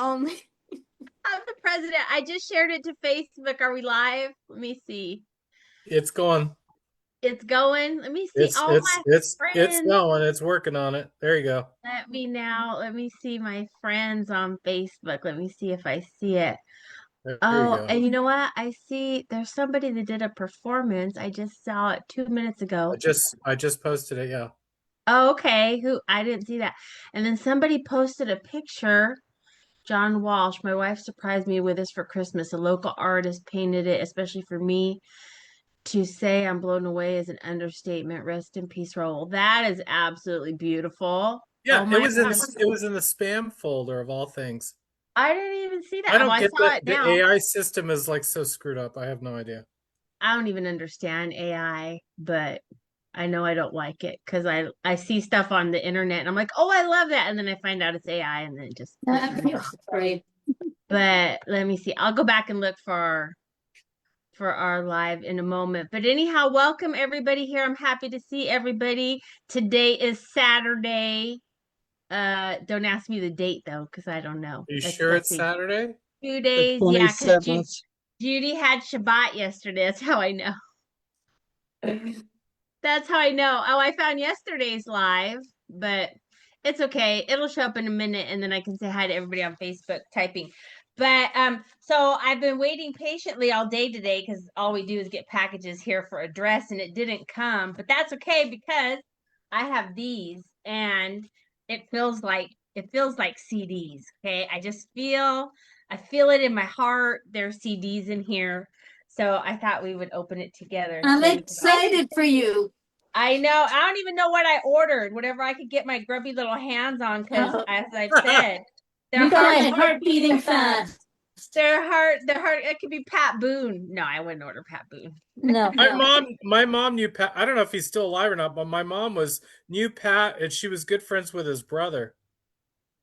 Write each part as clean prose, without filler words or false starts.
only. I'm the president. I just shared it to Facebook. Are we live? Let me see. It's going. It's going. Let me see. All my It's friends. going. It's working on it. There you go. Let me see my friends on Facebook. Let me see if I see it. There you Oh, go. and you know what? I see there's somebody that did a performance. I just saw it 2 minutes ago. I just posted it. Yeah. Oh, okay. Who I didn't see that. And then somebody posted a picture. John Walsh, my wife surprised me with this for Christmas. A local artist painted it, especially for me. To say I'm blown away is an understatement. Rest in peace, Raul. That is absolutely beautiful. Yeah, Oh my God. it was in the spam folder of all things. I didn't even see that. I Oh, don't I get saw it the now. AI system is like so screwed up. I have no idea. I don't even understand AI, but I know I don't like it because I see stuff on the internet and I'm like, oh, I love that. And then I find out it's AI and then it just Great. but let me see. I'll go back and look for our live in a moment. But anyhow, welcome everybody here. I'm happy to see everybody. Today is Saturday. Don't ask me the date though, because I don't know. Are you Let's sure go it's see. Saturday? 2 days, The yeah, because 27th. Judy had Shabbat yesterday. That's how I know. That's how I know. Oh, I found yesterday's live, but it's okay. It'll show up in a minute and then I can say hi to everybody on Facebook typing. But so I've been waiting patiently all day today because all we do is get packages here for address and it didn't come. But that's okay because I have these and it feels like CDs. Okay. I feel it in my heart. There's CDs in here. So I thought we would open it together. I'm So excited for you. I know. I don't even know what I ordered. Whatever I could get my grubby little hands on, because as I've said, You got my heart beating fast. their heart. It could be Pat Boone. No, I wouldn't order Pat Boone. No. My mom knew Pat. I don't know if he's still alive or not, but my mom knew Pat, and she was good friends with his brother.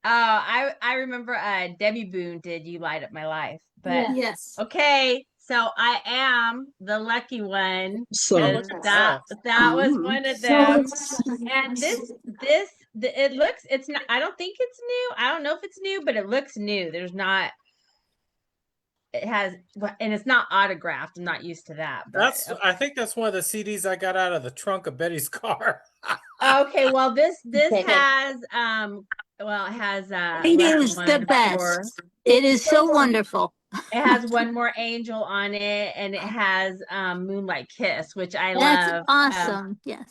I remember Debbie Boone did "You Light Up My Life," but yes. okay. So I am the lucky one. So That was one of them. And it looks. It's not. I don't think it's new. I don't know if it's new, but it looks new. There's not. It has, and it's not autographed. I'm not used to that. But I think that's one of the CDs I got out of the trunk of Betty's car. okay. Well, this has it has It is the best. It is so wonderful. It has One More Angel on it, and it has Moonlight Kiss, which I love. That's awesome. Yes.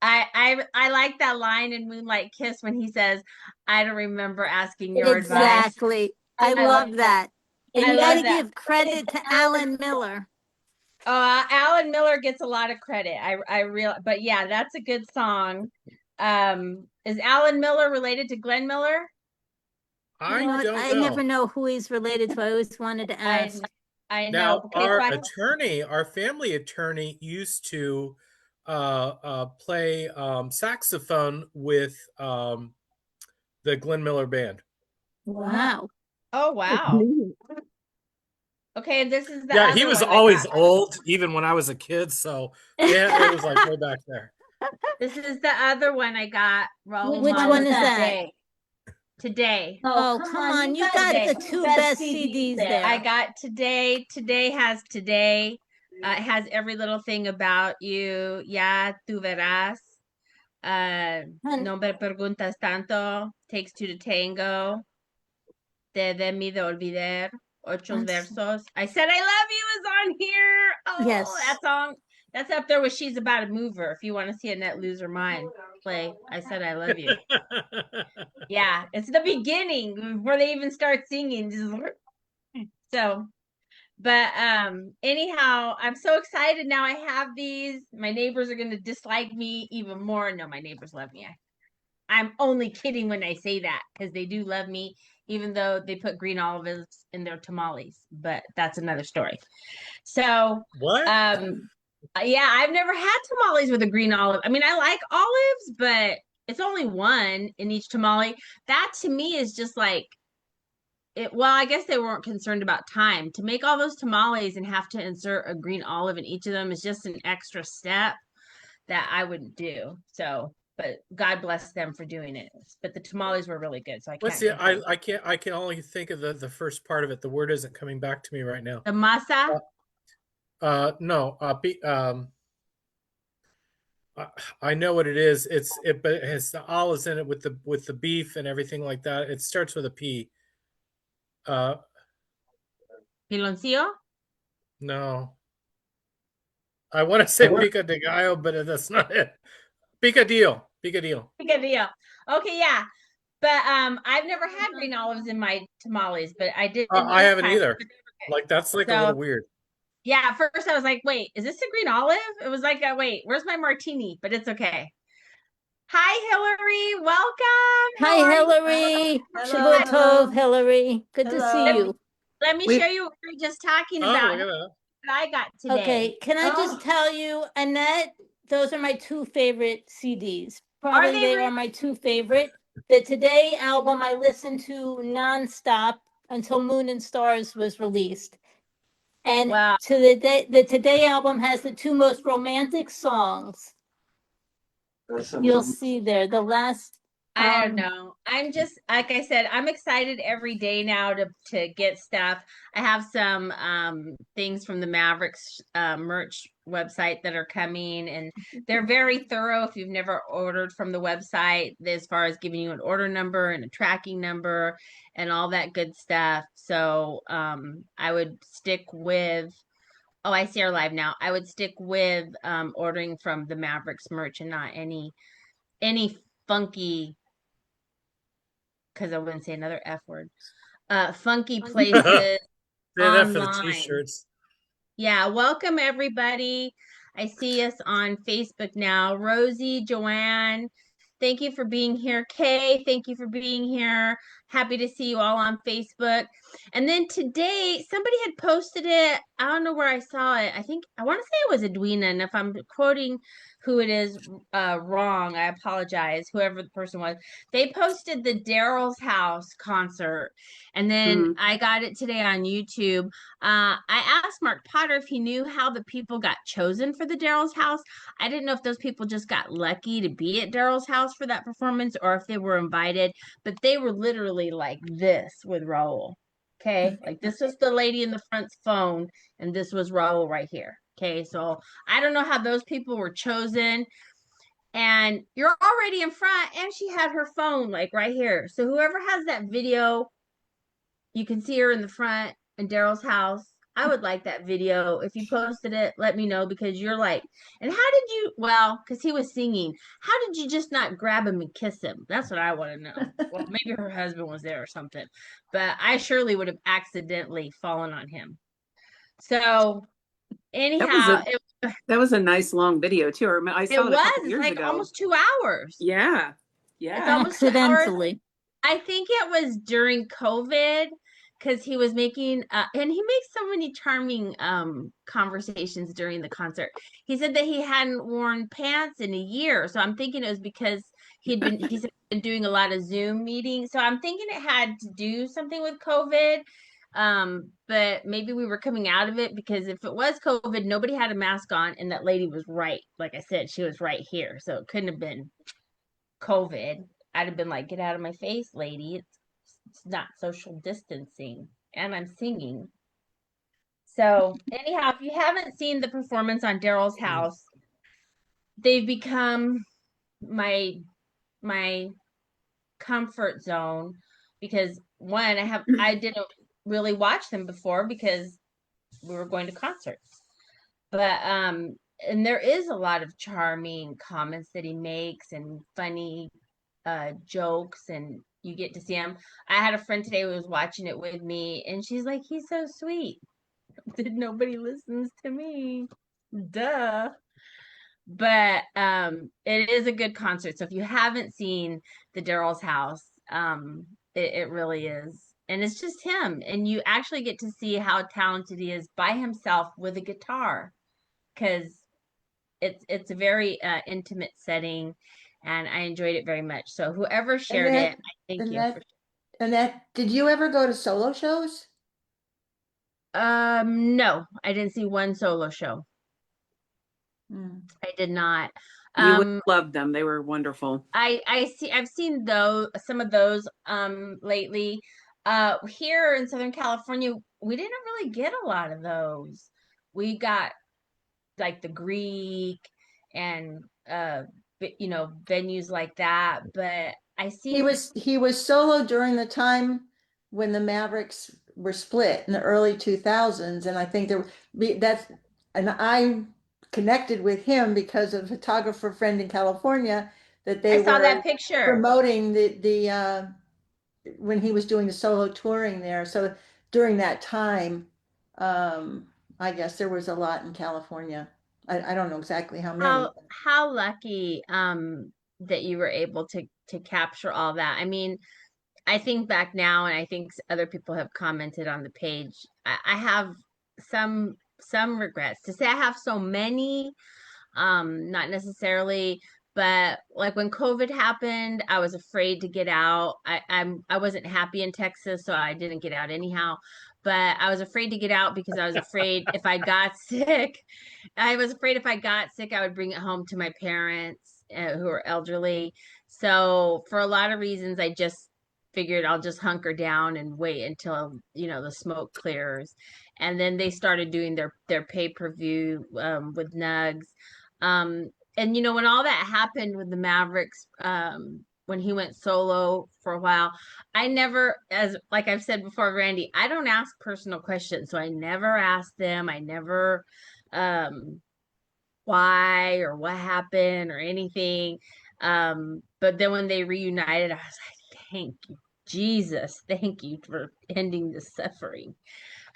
I like that line in Moonlight Kiss when he says, "I don't remember asking your advice." Exactly. I love that. And you got to give credit to Alan Miller. Alan Miller gets a lot of credit. But yeah, that's a good song. Is Alan Miller related to Glenn Miller? I don't know. I never know who he's related to. I always wanted to ask. I know. Now, our family attorney used to play saxophone with the Glenn Miller Band. Wow. Oh, wow. Okay, this is the yeah. He was always old, even when I was a kid. So yeah, it was like way back there. This is the other one I got. Which one is that? Today. Oh, come on. You got the two best CDs there. I got Today. Today has Today. It has every little thing about you. Ya tú verás. No me preguntas tanto. Takes two to tango. Te de mí de olvidar. Ocho versos. I Said I Love You is on here. Oh, yes. That song. That's up there with She's About a Mover. If you want to see Annette lose her mind, play I Said I Love You. Yeah, it's the beginning before they even start singing. So, but anyhow, I'm so excited now. I have these. My neighbors are going to dislike me even more. No, my neighbors love me. I'm only kidding when I say that because they do love me, even though they put green olives in their tamales. But that's another story. So what? Yeah, I've never had tamales with a green olive. I mean, I like olives, but it's only one in each tamale. That to me is just like it. Well, I guess they weren't concerned about time to make all those tamales and have to insert a green olive in each of them is just an extra step that I wouldn't do. So but God bless them for doing it. But the tamales were really good, so I What's can't the complain. I can only think of the first part of it. The word isn't coming back to me right now. The masa. No, I know what it is. But it has the olives in it with the beef and everything like that. It starts with a P. Piloncillo. No, I want to say pica de gallo, but that's not it. Picadillo. Picadillo. Picadillo. Okay, yeah. But I've never had green olives in my tamales, but I did I this haven't time. either. Like that's like a little weird. Yeah, at first I was like, wait, is this a green olive? It was like, wait, where's my martini? But it's okay. Hi, Hillary. Welcome. Hi, Hillary. Shavua Tov, Hillary. Good to see you. Let me show you what we were just talking about. Look at that. What I got today. Okay, can I just tell you, Annette, those are my two favorite CDs. Probably they are my two favorite. The Today album I listened to nonstop until Moon and Stars was released. And the Today album has the two most romantic songs. You'll see there. The last I don't know. I'm just, like I said, I'm excited every day now to get stuff. I have some things from the Mavericks merch website that are coming, and they're very thorough. If you've never ordered from the website, as far as giving you an order number and a tracking number and all that good stuff. So I would stick with, oh, I see our live now. I would stick with ordering from the Mavericks merch and not any funky, because I wouldn't say another F word, funky places Say that for the online. t-shirts. Yeah, welcome everybody. I see us on Facebook now. Rosie, Joanne, thank you for being here. Kay, thank you for being here. Happy to see you all on Facebook. And then today, somebody had posted it. I don't know where I saw it. I want to say it was Edwina. And if I'm quoting who it is wrong, I apologize, whoever the person was. They posted the Daryl's House concert. And then I got it today on YouTube. I asked Mark Potter if he knew how the people got chosen for the Daryl's House. I didn't know if those people just got lucky to be at Daryl's house for that performance or if they were invited, but they were literally like this with Raul. Okay, like this was the lady in the front's phone, and this was Raul right here. Okay, so I don't know how those people were chosen. And you're already in front, and she had her phone like right here. So whoever has that video, you can see her in the front in Daryl's house. I would like that video. If you posted it, let me know, because you're like, and how did you, well, because he was singing, how did you just not grab him and kiss him? That's what I want to know. Well, maybe her husband was there or something, but I surely would have accidentally fallen on him. So anyhow, that was a nice long video too. I saw it a couple years like ago. almost 2 hours. Yeah. It's almost 2 hours. I think it was during COVID, because he was making and he makes so many charming conversations during the concert. He said that he hadn't worn pants in a year, so I'm thinking it was because he's been doing a lot of Zoom meetings. So I'm thinking it had to do something with COVID. But maybe we were coming out of it, because if it was COVID, nobody had a mask on, and that lady was right. Like I said, she was right here, so it couldn't have been COVID. I'd have been like, get out of my face, lady. It's not social distancing, and I'm singing. So anyhow, if you haven't seen the performance on Daryl's house, they've become my comfort zone, because one, I didn't really watch them before because we were going to concerts. But and there is a lot of charming comments that he makes and funny jokes, and you get to see him. I had a friend today who was watching it with me, and she's like, he's so sweet. Nobody listens to me. Duh. But it is a good concert. So if you haven't seen the Daryl's house, it really is. And it's just him. And you actually get to see how talented he is by himself with a guitar, because it's a very intimate setting, and I enjoyed it very much. So whoever shared it, I thank you. Annette, did you ever go to solo shows? No, I didn't see one solo show. I did not. You would love them. They were wonderful. I've seen some of those lately. Here in Southern California, we didn't really get a lot of those. We got like the Greek and venues like that, but I see He was solo during the time when the Mavericks were split in the early 2000s, and I think and I connected with him because of a photographer friend in California that they I saw were that picture. promoting the when he was doing the solo touring there. So during that time, I guess there was a lot in California. I don't know exactly how many. How lucky that you were able to capture all that. I mean, I think back now, and I think other people have commented on the page. I have some regrets. To say I have so many, not necessarily, but like when COVID happened, I was afraid to get out. I wasn't happy in Texas, so I didn't get out anyhow. But I was afraid to get out because I was afraid if I got sick, I was afraid if I got sick, I would bring it home to my parents who are elderly. So for a lot of reasons, I just figured I'll just hunker down and wait until the smoke clears. And then they started doing their pay-per-view with Nugs. And when all that happened with the Mavericks, when he went solo for a while, I never, as like I've said before, Randy, I don't ask personal questions. So I never asked them. I never why or what happened or anything. But then when they reunited, I was like, thank you, Jesus, thank you for ending the suffering.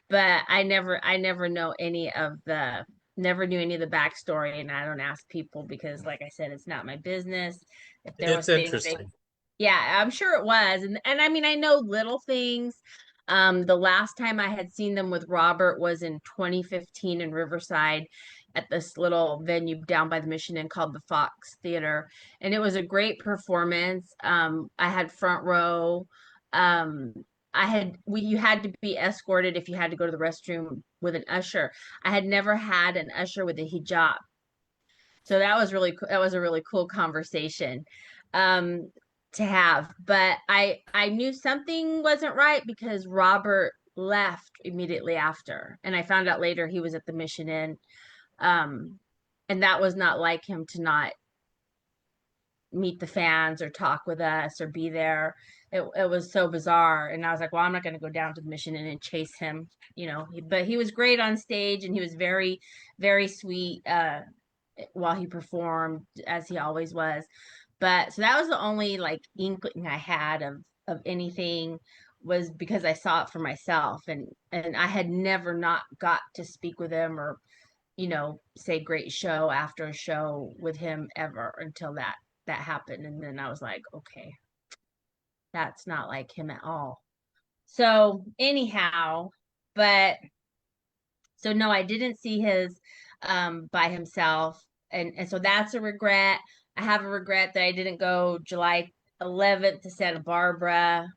But I never never knew any of the backstory, and I don't ask people because, like I said, it's not my business. If there was things interesting. yeah, I'm sure it was. And I mean, I know little things. The last time I had seen them with Robert was in 2015 in Riverside at this little venue down by the Mission Inn called the Fox Theater. And it was a great performance. I had front row. Um, you had to be escorted if you had to go to the restroom with an usher. I had never had an usher with a hijab. So that was a really cool conversation to have. But I knew something wasn't right because Robert left immediately after. And I found out later he was at the Mission Inn. And that was not like him to not meet the fans or talk with us or be there. It was so bizarre. And I was like, well, I'm not going to go down to the Mission Inn and chase him, but he was great on stage and he was very, very sweet while he performed, as he always was. But so that was the only like inkling I had of anything, was because I saw it for myself, and I had never not got to speak with him or say great show after a show with him ever until that happened. And then I was like, okay, that's not like him at all. So anyhow, but so no, I didn't see his by himself. And so that's a regret. I have a regret that I didn't go July 11th to Santa Barbara.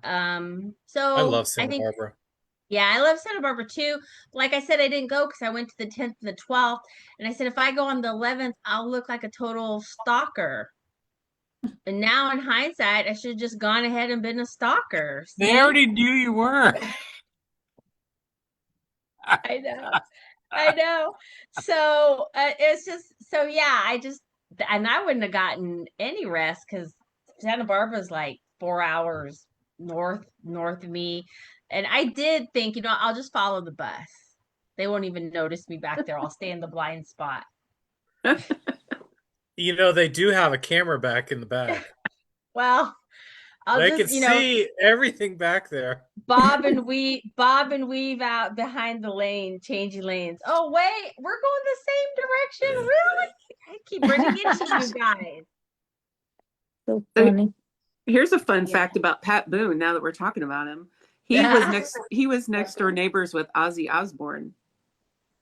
So I love Santa Barbara. Yeah, I love Santa Barbara too. Like I said, I didn't go because I went to the 10th and the 12th. And I said, if I go on the 11th, I'll look like a total stalker. And now in hindsight, I should have just gone ahead and been a stalker. See? They already knew you were. I know. I know. So it's just, so yeah, and I wouldn't have gotten any rest because Santa Barbara's like 4 hours north of me. And I did think, I'll just follow the bus. They won't even notice me back there. I'll stay in the blind spot. They do have a camera back in the back. Well, They can see everything back there. Bob and weave out behind the lane, changing lanes. Oh, wait, we're going the same direction. Really? I keep running into you guys. So funny. Here's a fun fact about Pat Boone. Now that we're talking about him, he was next door neighbors with Ozzy Osbourne.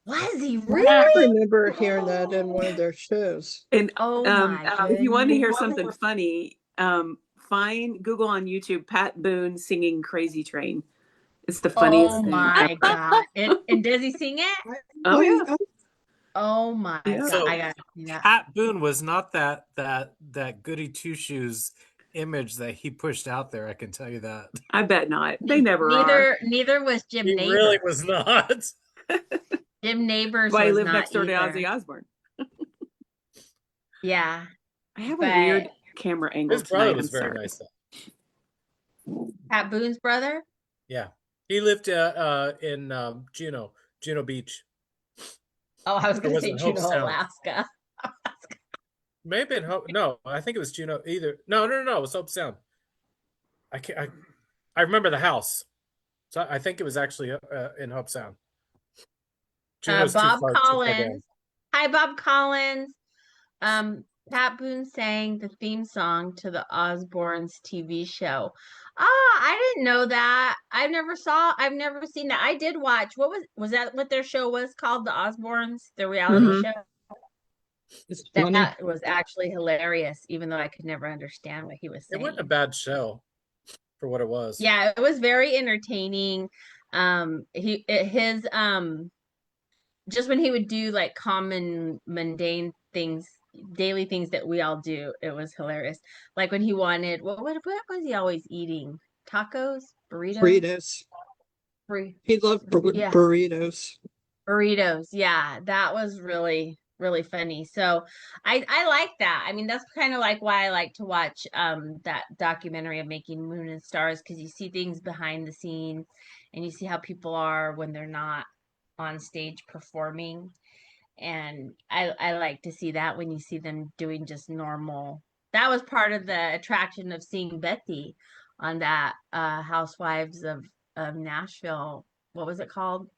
Was he really? I remember hearing that in one of their shows. And my if you want to hear something funny, Google on YouTube Pat Boone singing "Crazy Train." It's the funniest thing. Oh my God! And does he sing it? Oh yeah. Oh my Yeah. God. So I got to see that. Pat Boone was not that goody two shoes image that he pushed out there. I can tell you that. I bet not. They never are. Neither was Jim He Neighbors. really was not. Jim Neighbors Why he was lived not next door to either. Ozzy Osbourne. Yeah. I have But a weird camera angle His brother tonight. was I'm very sorry. nice though. Pat Boone's brother? Yeah, he lived in Juno Beach. Oh, I was Or going to was say it Hope Juneau, Sound? Alaska. Maybe in Hope. No, I think it was Juno. Either no, it was Hope Sound. I can't. I remember the house, so I think it was actually in Hope Sound. Juno's too Bob far Collins. down. Hi, Bob Collins. Pat Boone sang the theme song to the Osbournes TV show. I didn't know that. I've never seen that. I did watch. Was that what their show was called? The Osbournes, the reality Mhm. show? It's funny. That was actually hilarious, even though I could never understand what he was It saying. wasn't a bad show for what it was. Yeah, it was very entertaining. Just when he would do like common mundane things, daily things that we all do, it was hilarious. Like when he wanted, what was he always eating? Tacos, burritos, Burritos. He loved yeah, burritos. burritos. Yeah, that was really really funny. So I like that. I mean, that's kind of like why I like to watch that documentary of Making Moon and Stars, because you see things behind the scenes and you see how people are when they're not on stage performing. And I like to see that when you see them doing just normal. That was part of the attraction of seeing Betsy on that Housewives of Nashville. What was it called?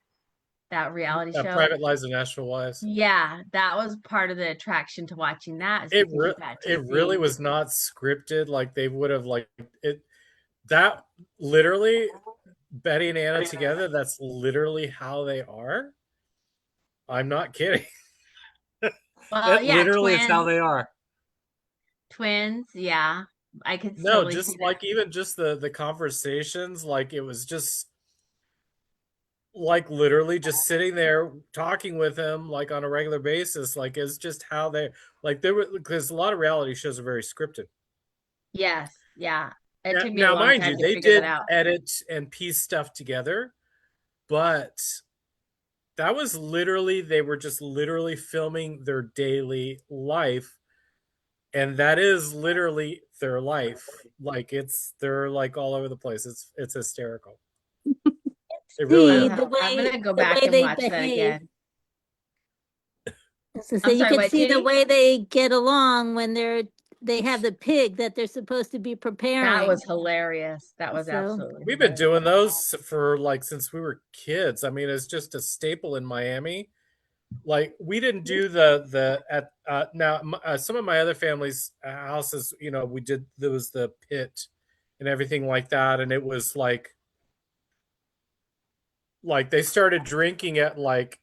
That reality show. Private Lives of Nashville Wives. Yeah, that was part of the attraction to watching that. It really See. was not scripted like they would have like it. That literally, Betty and Anna together. That's literally how they are. I'm not kidding. Well, That yeah, literally is how twins. they are. Twins, yeah. I could No, totally just see like that. even just the conversations, like it was just like literally just sitting there talking with him like on a regular basis. Like it's just how they like there were, because a lot of reality shows are very scripted. Yes, yeah. It took me a Now, long mind time you, to they figure that did out. edit and piece stuff together, but that was literally, they were just literally filming their daily life. And that is literally their life. Like they're like all over the place. It's hysterical. It really See is. the I'm way gonna go back and they watch that behave. again. So I'm you sorry, can what, see the Judy? way they get along when they have the pig that they're supposed to be That preparing. was hilarious. That was So- absolutely We've been hilarious. doing those for like since we were kids. I mean, it's just a staple in Miami. Like we didn't do the at now some of my other family's houses, you know, we did, there was the pit and everything like that, and it was like they started drinking at like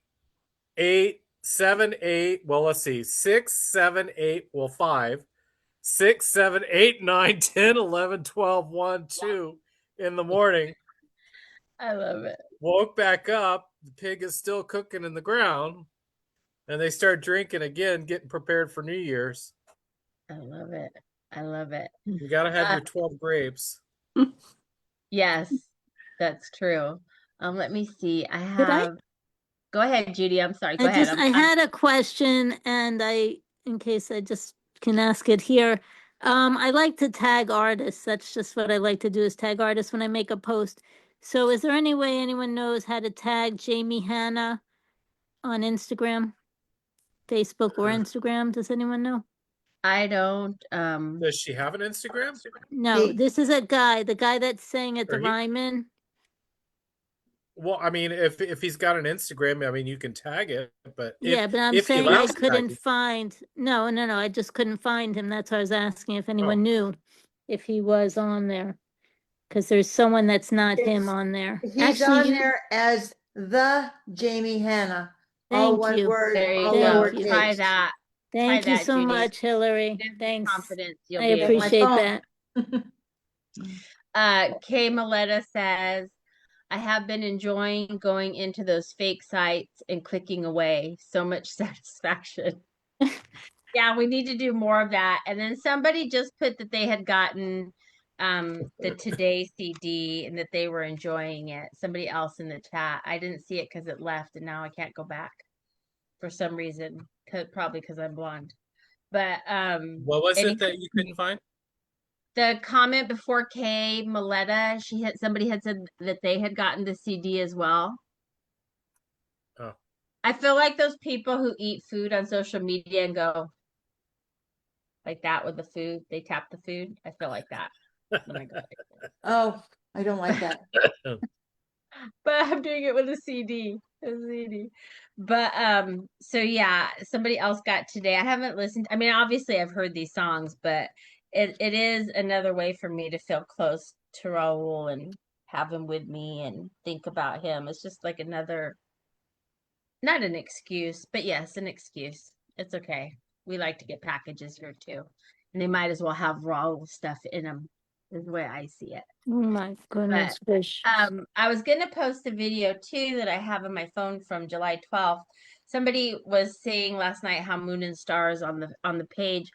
8, 7, 8. Well, let's see, 6, 7, 8. Well, 5, 6, 7, 8, 9, 10, 11, 12, 1, 2 in the morning. I love it. Woke back up. The pig is still cooking in the ground. And they start drinking again, getting prepared for New Year's. I love it. I love it. You got to have your 12 grapes. Yes, that's true. Let me see. I Did I- have. Go ahead, Judy. I'm sorry. Go ahead. I had a question, and in case I just can ask it here. I like to tag artists. That's just what I like to do, is tag artists when I make a post. So is there any way anyone knows how to tag Jamie Hanna on Instagram, Facebook, or Instagram? Does anyone know? I don't. Does she have an Instagram? No, Hey. this is the guy that sang at the Or he- Ryman. Well, I mean, if he's got an Instagram, I mean, you can tag it. But Yeah, but I'm if he saying I allows couldn't tagging, find, no, I just couldn't find him. That's why I was asking if Oh. anyone knew if he was on there. Because there's someone that's not him It's- on there. He's Actually, on you- there as the Jamie Hanna. All Thank one you. word, There you all Thank go. lowercase. Try lowercase. that. Thank you that, so Judy. much, Hillary. Give me Thanks. confidence. You'll I be able to- appreciate phone. that. Kay Maletta says, I have been enjoying going into those fake sites and clicking away. So much satisfaction. Yeah, we need to do more of that. And then somebody just put that they had gotten the Today CD and that they were enjoying it. Somebody else in the chat. I didn't see it because it left and now I can't go back for some reason. Probably because I'm blonde. But what was it that you couldn't find? the comment before Kay Maletta, somebody had said that they had gotten the CD as well. Oh. I feel like those people who eat food on social media and go like that with the food, they tap the food. I feel like that when I go like that. Oh, I don't like that. But I'm doing it with a CD. But so yeah, somebody else got Today. I haven't listened. I mean, obviously I've heard these songs, but it is another way for me to feel close to Raul and have him with me and think about him. It's just like another, not an excuse, but yes, an excuse. It's okay. We like to get packages here too. And they might as well have Raul stuff in them, is the way I see it. Oh my goodness gracious. I was going to post a video too that I have on my phone from July 12th. Somebody was saying last night how Moon and Stars on the page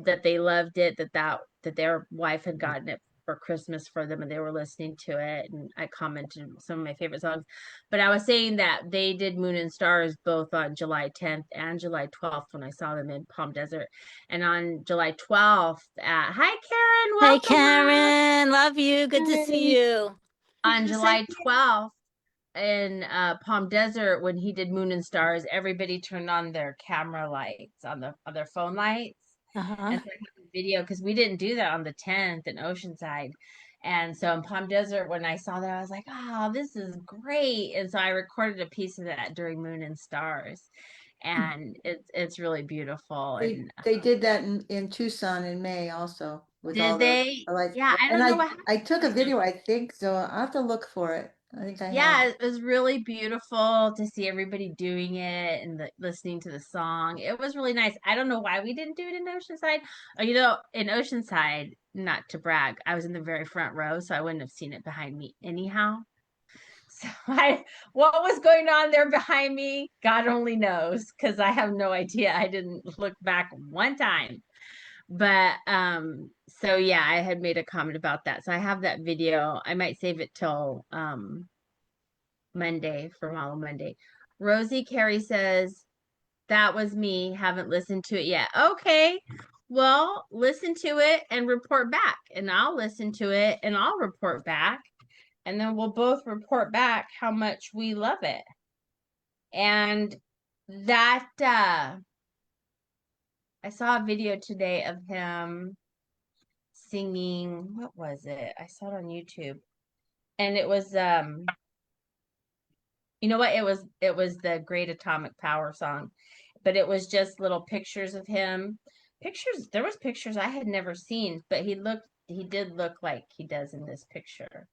that they loved it, that their wife had gotten it for Christmas for them and they were listening to it, and I commented some of my favorite songs. But I was saying that they did Moon and Stars both on July 10th and July 12th when I saw them in Palm Desert. And on July 12th hi Karen, welcome. Hey Karen, love you. Good to see you. On July 12th in Palm Desert, when he did Moon and Stars, everybody turned on their camera lights on their phone lights. And so I have a video because we didn't do that on the 10th in Oceanside. And so in Palm Desert, when I saw that, I was like, oh, this is great. And so I recorded a piece of that during Moon and Stars. And it's really beautiful. They did that in Tucson in May also. With all did they? Yeah, I don't know what happened. I took a video, I think, so I'll have to look for it. I think I have. Yeah, it was really beautiful to see everybody doing it and listening to the song. It was really nice. I don't know why we didn't do it in Oceanside. In Oceanside, not to brag, I was in the very front row, so I wouldn't have seen it behind me anyhow. So what was going on there behind me, God only knows, because I have no idea. I didn't look back one time. But so yeah, I had made a comment about that. So I have that video. I might save it till Monday for Malo Monday. Rosie Carey says, that was me. Haven't listened to it yet. Okay. Well, listen to it and report back. And I'll listen to it and I'll report back. And then we'll both report back how much we love it. And that I saw a video today of him singing, what was it? I saw it on YouTube. And it was you know what? It was the Great Atomic Power song, but it was just little pictures of him. There was pictures I had never seen, but he did look like he does in this picture.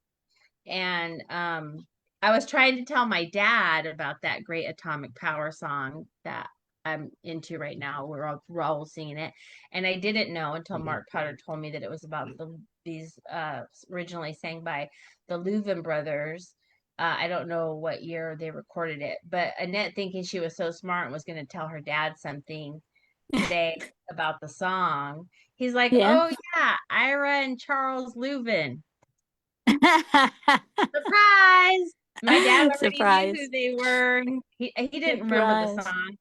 And I was trying to tell my dad about that Great Atomic Power song that I'm into right now. We're all singing it. And I didn't know until Mark Potter told me that it was about these originally sang by the Louvin brothers. I don't know what year they recorded it, but Annette, thinking she was so smart and was going to tell her dad something today about the song, he's like, Yeah. oh yeah, Ira and Charles Louvin. Surprise! My dad already knew who they were. He didn't remember the song,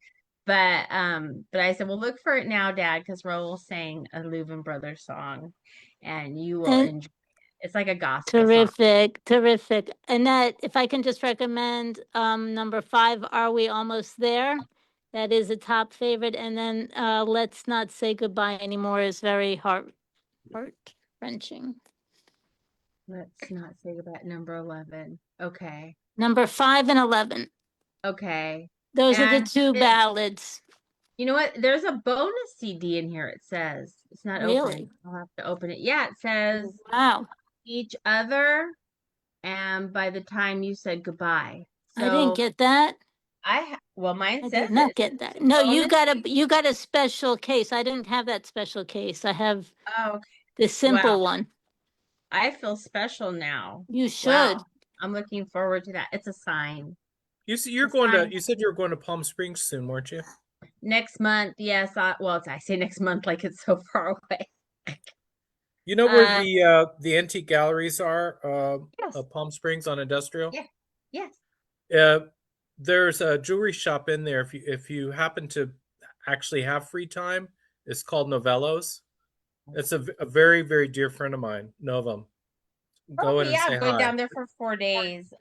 but I said, well, look for it now, Dad, because Raul sang a Louvin Brothers song, and you will enjoy it. It's like a gospel terrific song. Terrific. Annette, if I can just recommend number 5, Are We Almost There? That is a top favorite. And then Let's Not Say Goodbye Anymore is very heart-wrenching. Let's Not Say Goodbye, number 11. Okay. Number 5 and 11. Okay. Those are the 2 ballads. You know what? There's a bonus CD in here, it says. It's not open. I'll have to open it. Yeah, it says, wow, Each Other, and By the Time You Said Goodbye. So I didn't get that. Mine says I did not get that. No, you got a special case. I didn't have that special case. I have the simple one. I feel special now. You should. Wow. I'm looking forward to that. It's a sign. You see, you're It's going to. fine. You said you were going to Palm Springs soon, weren't you? Next month, yes. I say next month like it's so far away. You know where Uh, the antique galleries are? yes, Palm Springs on Industrial. yeah, yes. There's a jewelry shop in there. If you happen to actually have free time, it's called Novellos. It's a very very dear friend of mine, Novum. Go in Okay, and yeah, say I'm going hi. down there for 4 days.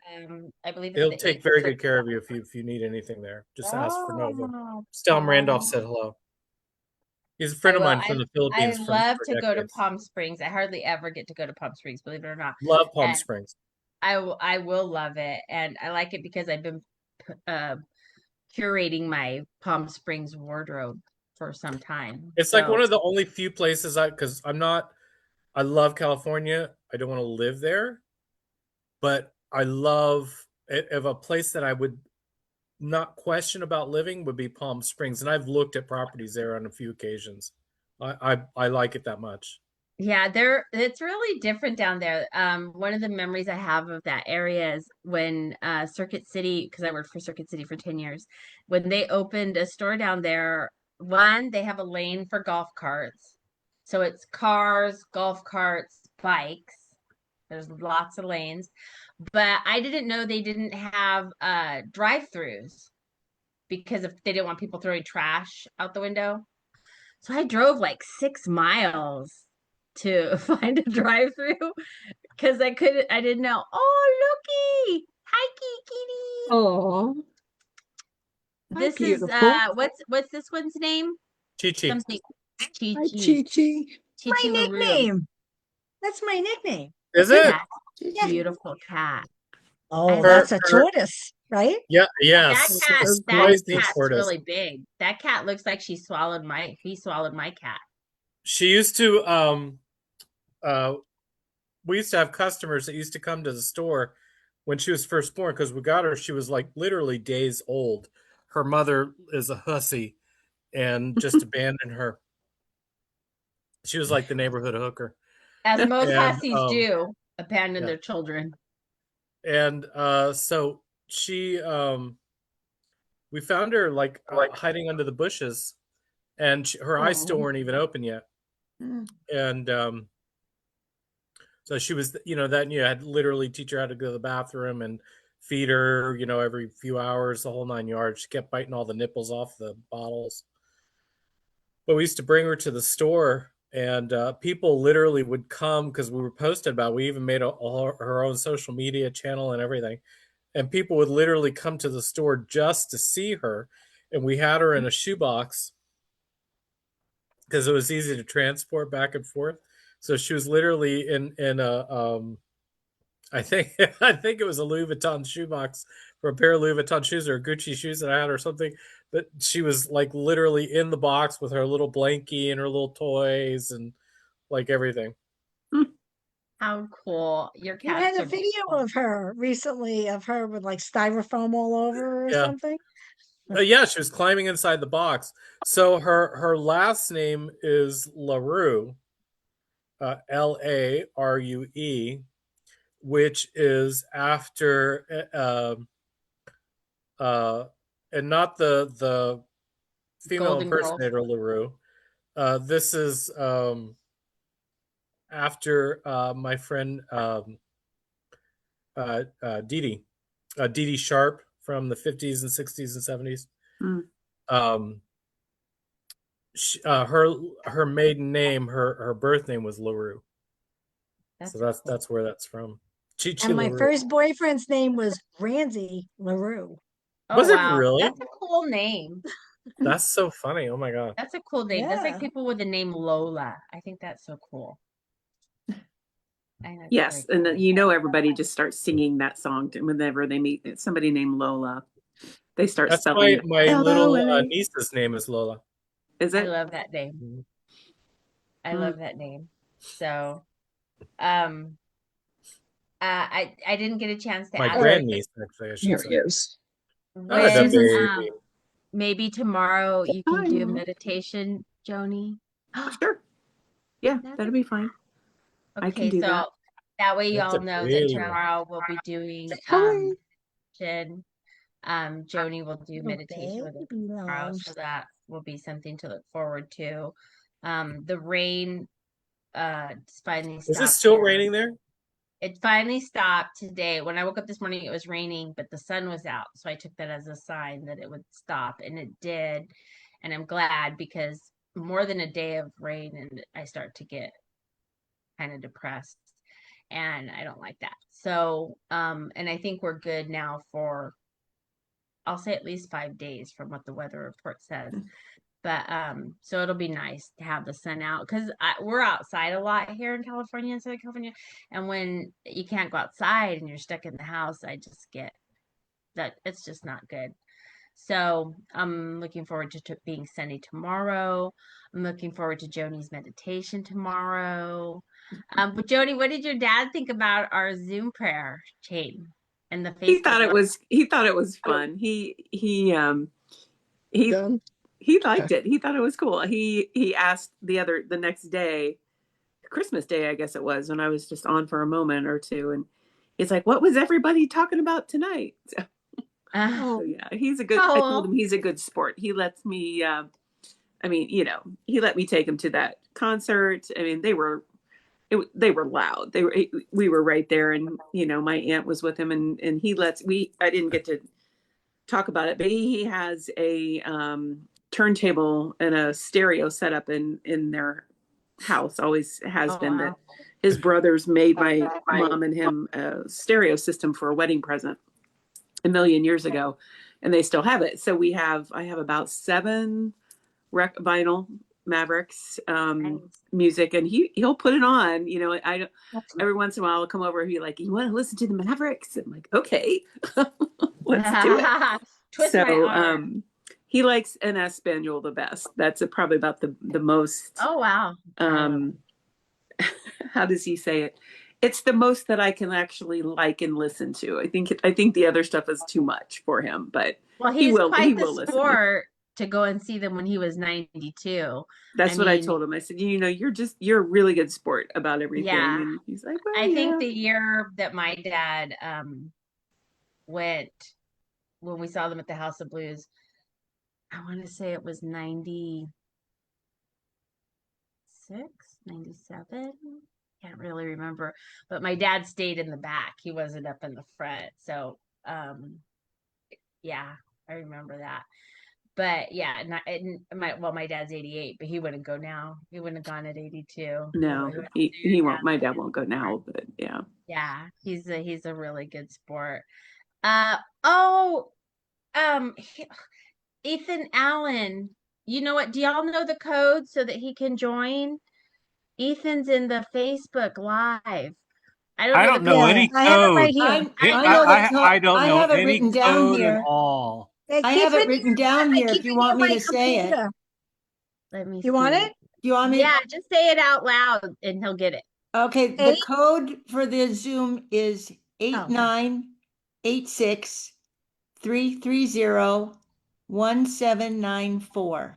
I believe it's He'll the take 8th. very good care of you if you need anything there. Just ask for Novum. Oh, Just tell him Randolph Paul. said hello. He's a I friend of will. mine from the I Philippines love for to go to decades. Palm Springs. I hardly ever get to go to Palm Springs, believe it or not. Love Palm And Springs. I will love it. And I like it because I've been uh, curating my Palm Springs wardrobe for some time. It's like So one of the only few places because I love California. I don't want to live there, but I love it. Of a place that I would not question about living would be Palm Springs, and I've looked at properties there on a few occasions. I like it that much. yeah, it's really different down there. One of the memories I have of that area is when Circuit City, because I worked for Circuit City for 10 years, when they opened a store down there, one, they have a lane for golf carts. So it's cars, golf carts, bikes. There's lots of lanes. But I didn't know they didn't have drive-throughs because if they didn't want people throwing trash out the window. So I drove like 6 miles to find a drive-through because I didn't know. Oh, looky. Hi, kitty. Oh, This is beautiful. what's this one's name? Chi Chi. Something Hi, Chi Chi Chi. Chi My LaRue. nickname. That's my nickname. Is it? That Yeah. beautiful cat. Oh, I that's love a tortoise, right? Yeah, that yes. cat. A That spicy cat's tortoise. really big. That cat looks like he swallowed my cat. She used to uh we used to have customers that used to come to the store when she was first born because we got her. She was like literally days old. Her mother is a hussy and just abandoned her. She was like the neighborhood hooker. As most And hussies do, abandon yeah. their children. And so she we found her like hiding under the bushes, and her eyes still weren't even open yet. And so she was, then you had to literally teach her how to go to the bathroom and feed her, every few hours, the whole 9 yards. She kept biting all the nipples off the bottles. But we used to bring her to the store, and people literally would come because we were posted about it. We even made her own social media channel and everything. And people would literally come to the store just to see her. And we had her in a shoebox because it was easy to transport back and forth. So she was literally in a I think I think it was a Louis Vuitton shoebox for a pair of Louis Vuitton shoes or Gucci shoes that I had or something. But she was like literally in the box with her little blankie and her little toys and like everything. How cool. Your You cats had are a video beautiful. of her recently of her with like styrofoam all over her or Yeah. something. Yeah, she was climbing inside the box. So her last name is LaRue, LARUE, which is after and not the female Golden Girls. impersonator LaRue. This is after my friend Dee Dee Sharp from the 50s and 60s and 70s. Um, her maiden name, her birth name was LaRue. That's So cool. that's where that's from. Chi And my LaRue. first boyfriend's name was Randy LaRue. Oh, Was it wow. really? That's a cool name. That's so funny. Oh my god. That's a cool name. That's like Yeah. people with the name Lola. I think that's so cool. Yes, and everybody just starts singing that song whenever they meet somebody named Lola. They start That's spelling my it. little L-O-L-A. niece's name is Lola. Is I it? love that name. Mhm. I love that name. So, I didn't get a chance to My ask grandniece, actually, I should Here say. he is. Oh, the when baby. maybe tomorrow you can Hi, do a Mom. meditation, Joni. Sure. Yeah, That'd that'll be fine. I can Okay, do so that. That way That's y'all a know that big one. tomorrow we'll be doing Hooray. meditation. Joni will do Oh, meditation with us baby tomorrow, loves. so that will be something to look forward to. The rain finally Is it stopped still here. raining there? It finally stopped today. When I woke up this morning, it was raining, but the sun was out. So I took that as a sign that it would stop, and it did. And I'm glad, because more than a day of rain and I start to get kind of depressed, and I don't like that. So, and I think we're good now for, I'll say, at least 5 days from what the weather report says. But so it'll be nice to have the sun out, because we're outside a lot here in California, in Southern California, and when you can't go outside and you're stuck in the house, I just get that it's just not good. So I'm looking forward to being sunny tomorrow. I'm looking forward to Joni's meditation tomorrow. But Joni, what did your dad think about our Zoom prayer chain and the Facebook? He thought it was fun. He Done. liked it. He thought it was cool. He asked the next day, Christmas Day, I guess it was, when I was just on for a moment or two, and he's like, "What was everybody talking about tonight?" So yeah, he's a good. I told him he's a good sport. He lets me. I mean, he let me take him to that concert. I mean, they were loud. We were right there, and my aunt was with him, and I didn't get to talk about it, but he has a turntable and a stereo set up in their house. Always has been. That his brothers made my mom and him a stereo system for a wedding present a million years ago, and they still have it. So I have about 7 vinyl Mavericks music, and he'll put it on. Every once in a while I'll come over and be like, "You want to listen to the Mavericks?" I'm like, "Okay, let's do it." Twist my arm. He likes an Espanol the best. That's probably about the most. Oh wow. How does he say it? It's the most that I can actually like and listen to. I think the other stuff is too much for him, but he will sport to go and see them when he was 92. That's what I told him. I said, you're a really good sport about everything. Yeah. And he's like, well, I think the year that my dad went, when we saw them at the House of Blues, I want to say it was 96, 97. Can't really remember, but my dad stayed in the back. He wasn't up in the front. So, yeah, I remember that. But yeah, my dad's 88, but he wouldn't go now. He wouldn't have gone at 82. No, he won't. My dad won't go now, but yeah. Yeah, he's a really good sport. Ethan Allen, you know what? Do y'all know the code so that he can join? Ethan's in the Facebook Live. I don't know any code. I have it right here. I don't know have it any written down code here. at all. I have it written down here if you want me to say it. Let me see. You want it? You want me? Yeah, just say it out loud and he'll get it. Okay, the code for the Zoom is 8986-330-1794.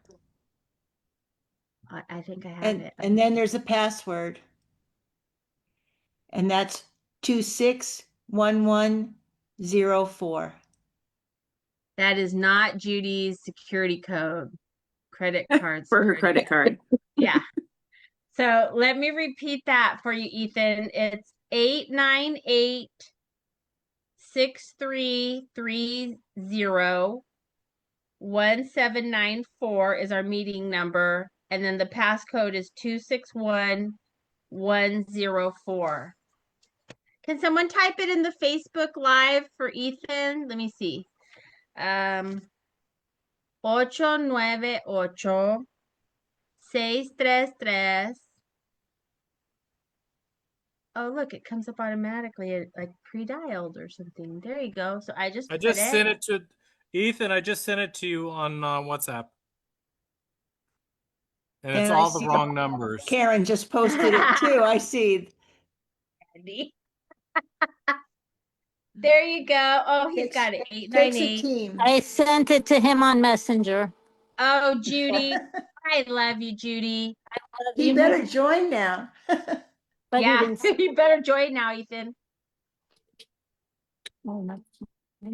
I think I have it. And then there's a password. And that's 261104. That is not Judy's security code. Credit card for her credit card. Yeah. So let me repeat that for you, Ethan. It's 898-6330-1794 is our meeting number. And then the passcode is 261104. Can someone type it in the Facebook Live for Ethan? Let me see. 898-633. Oh, look, it comes up automatically, like pre-dialed or something. There you go. So I just sent it to Ethan. I just sent it to you on WhatsApp. And it's all the wrong numbers. Karen just posted it too. I see. There you go. Oh, he's got it. 898. I sent it to him on Messenger. Oh, Judy. I love you, Judy. He better join now. But Yeah, Ethan's- you better join now, Ethan. Oh, no.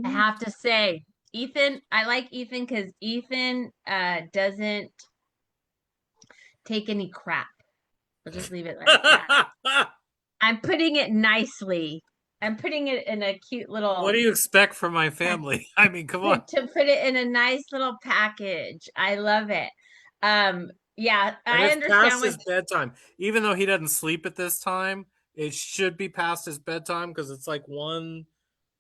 I have to say, Ethan, I like Ethan because Ethan doesn't take any crap. We'll just leave it like that. I'm putting it nicely. I'm putting it in a cute little. What do you expect from my family? I mean, come on. To put it in a nice little package. I love it. Yeah, And I it's understand past what his bedtime. Even though he doesn't sleep at this time, it should be past his bedtime because it's like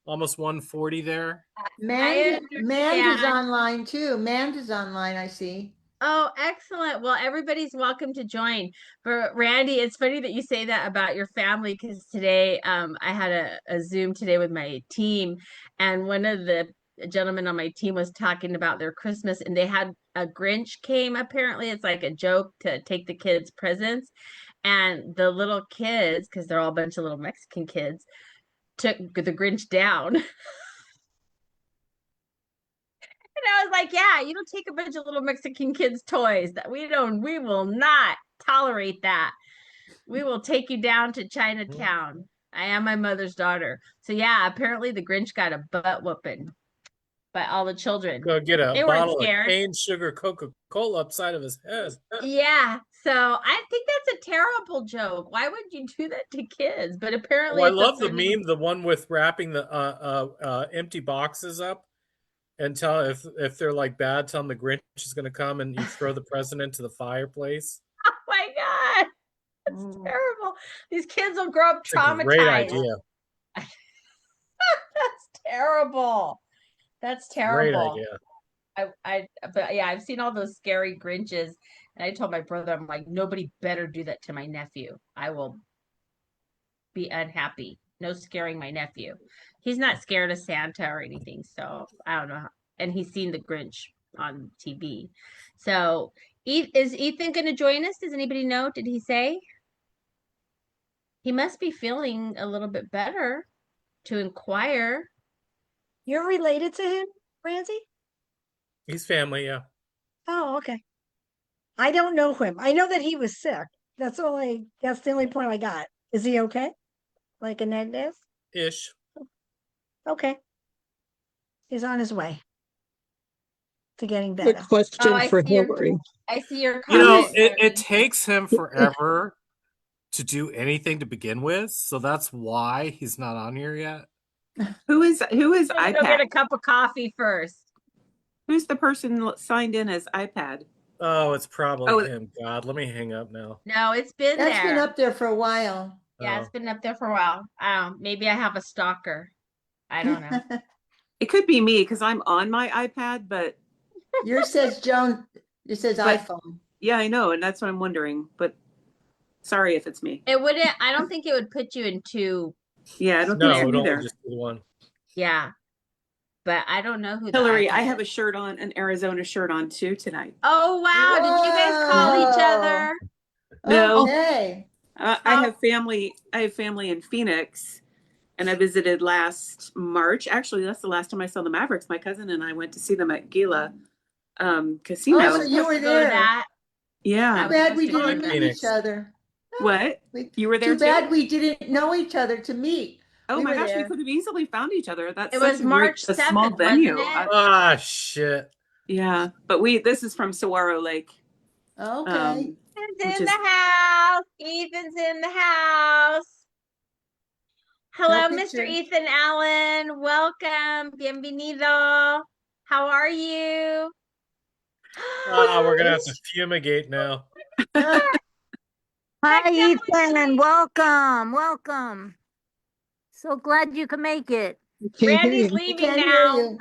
almost 1:40 there. Mand is understand. online too. Mand is online, I see. Oh, excellent. Well, everybody's welcome to join. But Randy, it's funny that you say that about your family because today I had a Zoom today with my team, and one of the gentlemen on my team was talking about their Christmas, and they had a Grinch came. Apparently, it's like a joke to take the kids' presents, and the little kids, because they're all a bunch of little Mexican kids, took the Grinch down. And I was like, yeah, you don't take a bunch of little Mexican kids' toys. That we will not tolerate that. We will take you down to Chinatown. I am my mother's daughter. So yeah, apparently the Grinch got a butt whooping by all the children. Go get a They weren't bottle scared. of cane sugar Coca-Cola upside of his head. Yeah. So I think that's a terrible joke. Why would you do that to kids? But apparently Oh, I it's a love the funny- meme, the one with wrapping the empty boxes up and tell if they're like bad, tell them the Grinch is going to come and you throw the present into the fireplace. Oh my God. That's terrible. These kids will grow up It's a great traumatized. idea. That's terrible. That's Great terrible. idea. But yeah, I've seen all those scary Grinches, and I told my brother, I'm like, nobody better do that to my nephew. I will be unhappy. No scaring my nephew. He's not scared of Santa or anything, so I don't know. And he's seen the Grinch on TV. So, is Ethan going to join us? Does anybody know? Did he say? He must be feeling a little bit better to inquire. You're related to him, Ramsey? He's family, yeah. Oh, okay. I don't know him. I know that he was sick. That's the only point I got. Is he okay? Like Annette is? Ish. Okay. He's on his way to getting better. Good question for Hillary. I see your You know, comment. it takes him forever to do anything to begin with, so that's why he's not on here yet. Who is Go get iPad? a cup of coffee first. Who's the person signed in as iPad? Oh, it's probably Oh. him. God, let me hang up now. No, it's been That's there. been up there for a while. Yeah, it's been up there for a while. Maybe I have a stalker. I don't know. It could be me because I'm on my iPad, but Yours says Joan. It says But- iPhone. yeah, I know, and that's what I'm wondering. But sorry if it's me. It wouldn't. I don't think it would put you in two. Yeah, I don't No, think it so only either. just be the one. Yeah, but I don't know who. Hillary, I have a shirt on, an Arizona shirt on too tonight. Oh wow! Did you guys call each other? No. Okay. I have family. I have family in Phoenix, and I visited last March. Actually, that's the last time I saw the Mavericks. My cousin and I went to see them at Gila Casino. Oh, so you were there. Yeah. Too bad we supposed to go didn't to meet Phoenix. each other. What? You were there Too too? bad we didn't know each other to meet. Oh We my were gosh, we there. could have easily found each other. That's It such was a March a small 7th, venue. wasn't it? Ah, shit. Yeah, but this is from Saguaro Lake. Okay. Ethan's in the house. Ethan's in the house. Hello, No Mr. picture. Ethan Allen. Welcome. Bienvenido. How are you? Ah, we're gonna have to fumigate now. Hi, Ethan, and welcome. So glad you could make it. Randy's I leaving can't hear now. you.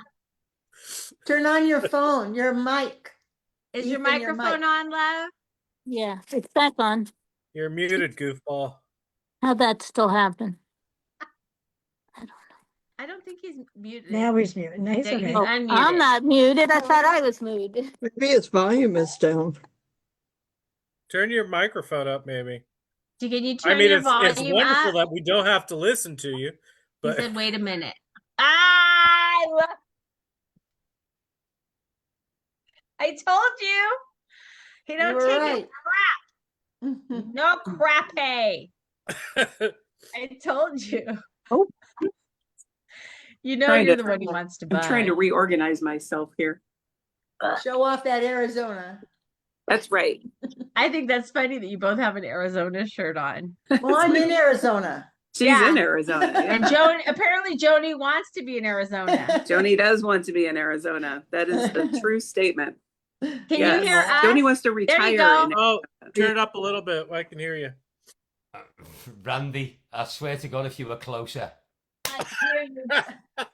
Turn on your phone, your mic. Is your Ethan, your microphone mic. on, love? Yeah, it's back on. You're muted, goofball. How'd that still happen? I don't think he's muted. Now he's muted. No, he's He's okay. unmuted. I'm not muted. I thought I was muted. Maybe his volume is down. Turn your microphone up, maybe. Can you turn I mean, your it's volume wonderful up? that we don't have to listen to you, He but said, wait a minute. I told you. He You don't were take right. a crap. No crappy. I told you. Oh. You know Trying you're to- the one he wants to buy. I'm trying to reorganize myself here. Show off that Arizona. That's right. I think that's funny that you both have an Arizona shirt on. Well, I'm in Arizona. She's in Arizona. Yeah. And apparently Joni wants to be in Arizona. Joni does want to be in Arizona. That is a true statement. Can you hear us? Joni wants to retire. There you go. Oh, turn it up a little bit. I can hear you. Randy, I swear to God, if you were closer. I hear you.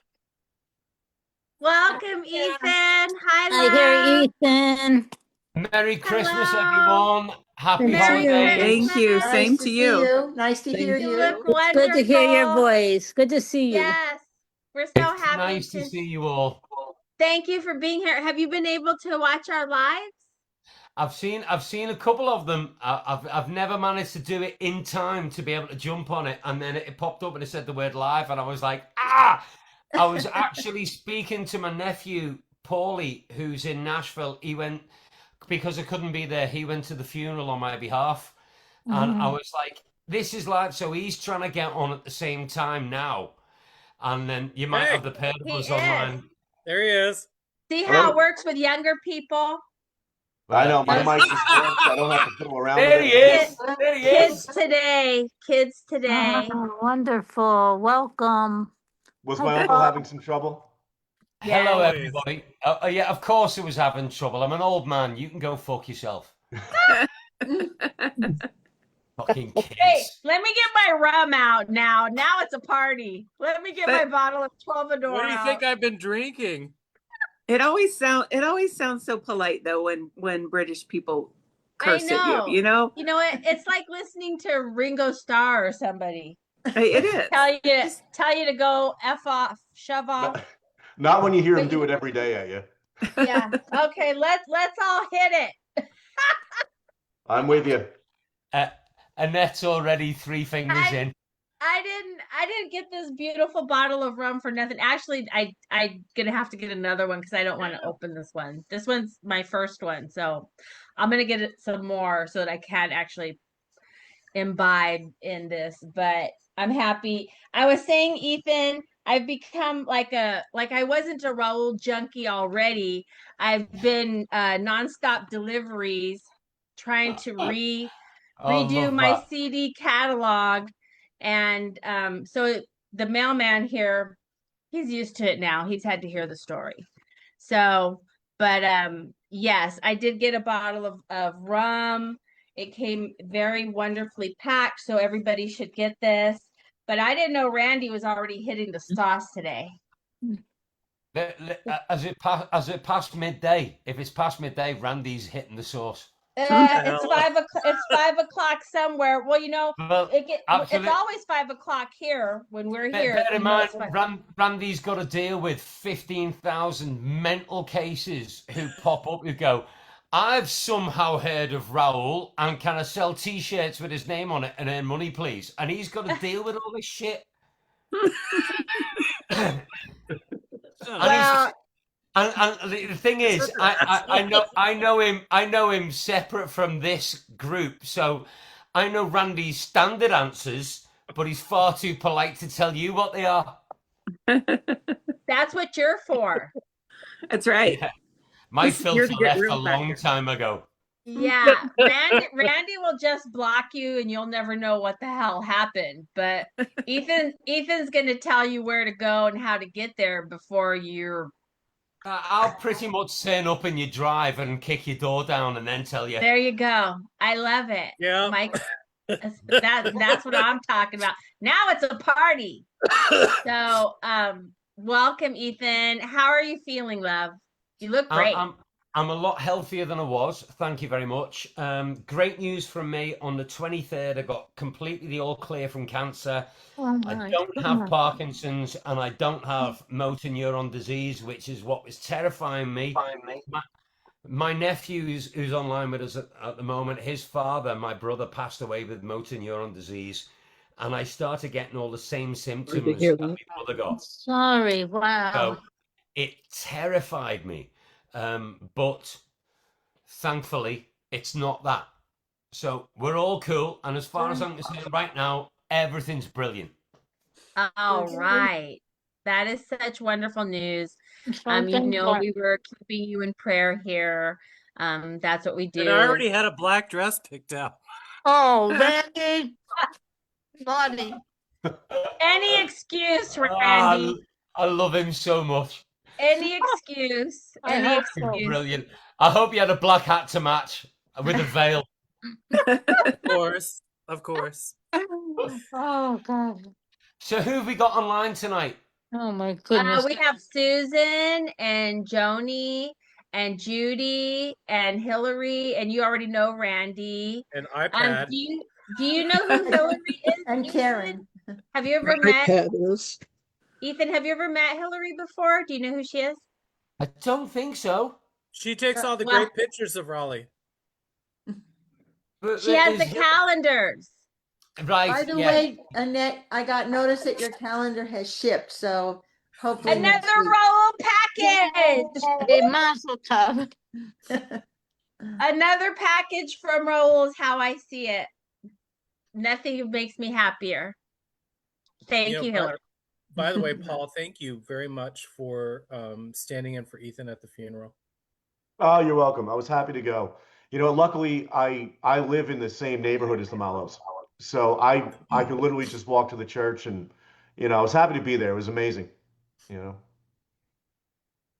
Welcome, Ethan. Hi, I hear Ethan. Merry Christmas, Hello. everyone. Happy Merry holidays. Thank you. Nice Same to see you. Nice to hear You you. look It's wonderful. good to hear your voice. Good to see you. Yes. We're so It's happy nice to see you all. Thank you for being here. Have you been able to watch our lives? I've seen a couple of them. I've never managed to do it in time to be able to jump on it, and then it popped up and it said the word live, and I was like, ah! I was actually speaking to my nephew Paulie, who's in Nashville. He went, because I couldn't be there, he went to the funeral on my behalf, and I was like, this is live. So he's trying to get on at the same time now, and then you might have the pair of us online. There he is. See how it works with younger people? I know, my mic is worked, so I don't have to fiddle around There with he it. is. There he is. Kids today. Oh, wonderful. Welcome. Was my uncle having some trouble? Hello, Yeah. everybody. Yeah, of course it was having trouble. I'm an old man. You can go fuck yourself. Fucking kids. Hey, let me get my rum out now. Now it's a party. Let me get my bottle of Troubadour What do you out. think I've been drinking? It always sounds so polite though when British people curse at you. You know? You know, it's like listening to Ringo Starr or somebody. It is. Tell you to go F off, shove off. Not when you hear him do it every day at you. Yeah. Okay, let's all hit it. I'm with you. Annette's already 3 fingers in. I didn't get this beautiful bottle of rum for nothing. Actually, I'm gonna have to get another one because I don't want to open this one. This one's my first one, so I'm gonna get some more so that I can actually imbibe in this. But I'm happy. I was saying, Ethan, I've become like I wasn't a Raul junkie already. I've been nonstop deliveries, trying to redo my CD catalog. And so the mailman here, he's used to it now. He's had to hear the story. So, but yes, I did get a bottle of rum. It came very wonderfully packed, so everybody should get this. But I didn't know Randy was already hitting the sauce today. As it past midday? If it's past midday, Randy's hitting the sauce. It's 5 o'clock. It's 5 o'clock somewhere. Well, you know, it's always 5 o'clock here when we're here. Bear in mind, Randy's got to deal with 15,000 mental cases who pop up who go, I've somehow heard of Raul and can I sell T-shirts with his name on it and earn money, please? And he's got to deal with all this shit. And the thing is, I know him separate from this group, so I know Randy's standard answers, but he's far too polite to tell you what they are. That's what you're for. That's right. Yeah. My filter left a long time ago. Yeah, Randy will just block you, and you'll never know what the hell happened. But Ethan's going to tell you where to go and how to get there before you're. I'll pretty much turn up in your drive and kick your door down and then tell you. There you go. I love it. Yeah. Mike, that's what I'm talking about. Now it's a party. So, welcome, Ethan. How are you feeling, love? You look great. I'm a lot healthier than I was. Thank you very much. Great news from me. On the 23rd, I got completely the all clear from cancer. I don't have Parkinson's and I don't have motor neuron disease, which is what was terrifying me. My nephew who's online with us at the moment, his father, my brother, passed away with motor neuron disease. And I started getting all the same symptoms that my brother got. Sorry, wow. So it terrified me. But thankfully, it's not that. So we're all cool. And as far as I'm concerned right now, everything's brilliant. All right. That is such wonderful news. You know, we were keeping you in prayer here. That's what we do. And I already had a black dress picked out. Oh, Randy. Naughty. Any excuse, Randy. I love him so much. Any excuse. Any excuse. Brilliant. I hope you had a black hat to match with a veil. Of course. Oh, God. So who have we got online tonight? Oh, my goodness. We have Susan and Joni and Judy and Hillary, and you already know Randy. And iPad. Do you know who Hillary is? And Karen. Have you ever met iPad Ethan? Have you ever met Hillary before? Do you know who she is? I don't think so. She takes all the great pictures of Raleigh. She has the calendars. Right. By the way, Annette, I got notice that your calendar has shipped, so hopefully another Raul package. A mazel tov. Another package from Raul is how I see it. Nothing makes me happier. Thank you, Hillary. By the way, Paul, thank you very much for standing in for Ethan at the funeral. Oh, you're welcome. I was happy to go. You know, luckily I live in the same neighborhood as the Malos. So I could literally just walk to the church, and you know, I was happy to be there. It was amazing. You know.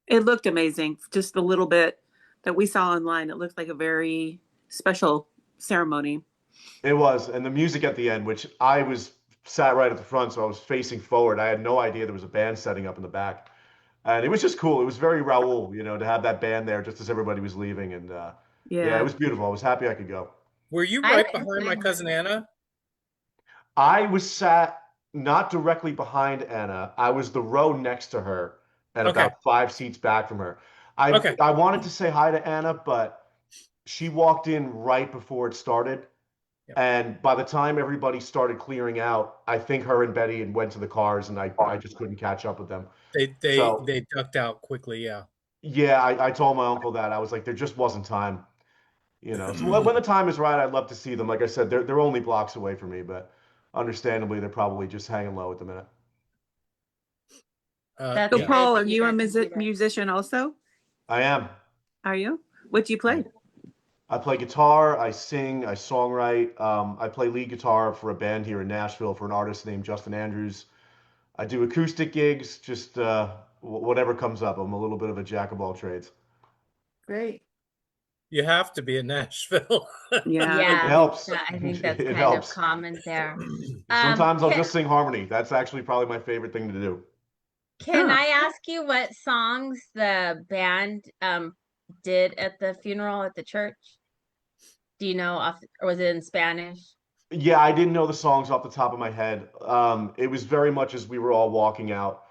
It looked amazing. Just a little bit that we saw online. It looked like a very special ceremony. It was, and the music at the end, which I was sat right at the front, so I was facing forward. I had no idea there was a band setting up in the back, and it was just cool. It was very Raul, you know, to have that band there just as everybody was leaving, and yeah, it was beautiful. I was happy I could go. Were you right behind my cousin Anna? I was sat not directly behind Anna. I was the row next to her and about 5 seats back from her. I wanted to say hi to Anna, but she walked in right before it started. Yep. And by the time everybody started clearing out, I think her and Betty had went to the cars, and I just couldn't catch up with them. They ducked out quickly, yeah. Yeah, I told my uncle that. I was like, there just wasn't time. You know, so when the time is right, I'd love to see them. Like I said, they're only blocks away from me, but understandably, they're probably just hanging low at the minute. So, Paul, are you a musician also? I am. Are you? What do you play? I play guitar, I sing, I songwrite. I play lead guitar for a band here in Nashville for an artist named Justin Andrews. I do acoustic gigs, just whatever comes up. I'm a little bit of a jack of all trades. Great. You have to be in Nashville. Yeah, it helps. I think that's kind of common there. Sometimes I'll just sing harmony. That's actually probably my favorite thing to do. Can I ask you what songs the band did at the funeral at the church? Do you know, or was it in Spanish? Yeah, I didn't know the songs off the top of my head. It was very much as we were all walking out.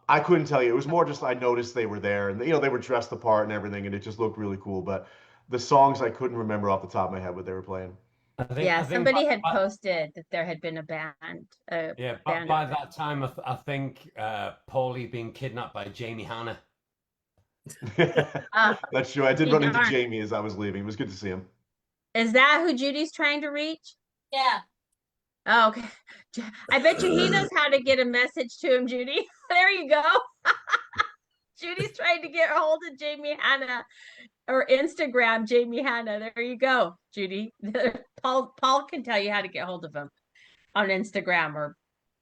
I couldn't tell you. It was more just I noticed they were there, and you know, they were dressed the part and everything, and it just looked really cool. But the songs I couldn't remember off the top of my head what they were playing. Somebody had posted that there had been a band. By that time, I think Paulie being kidnapped by Jamie Hanna. That's true. I did run into Jamie as I was leaving. It was good to see him. Is that who Judy's trying to reach? Yeah. Oh, okay. I bet you he knows how to get a message to him, Judy. There you go. Judy's trying to get a hold of Jamie Hanna or Instagram Jamie Hanna. There you go, Judy. Paul can tell you how to get hold of him on Instagram or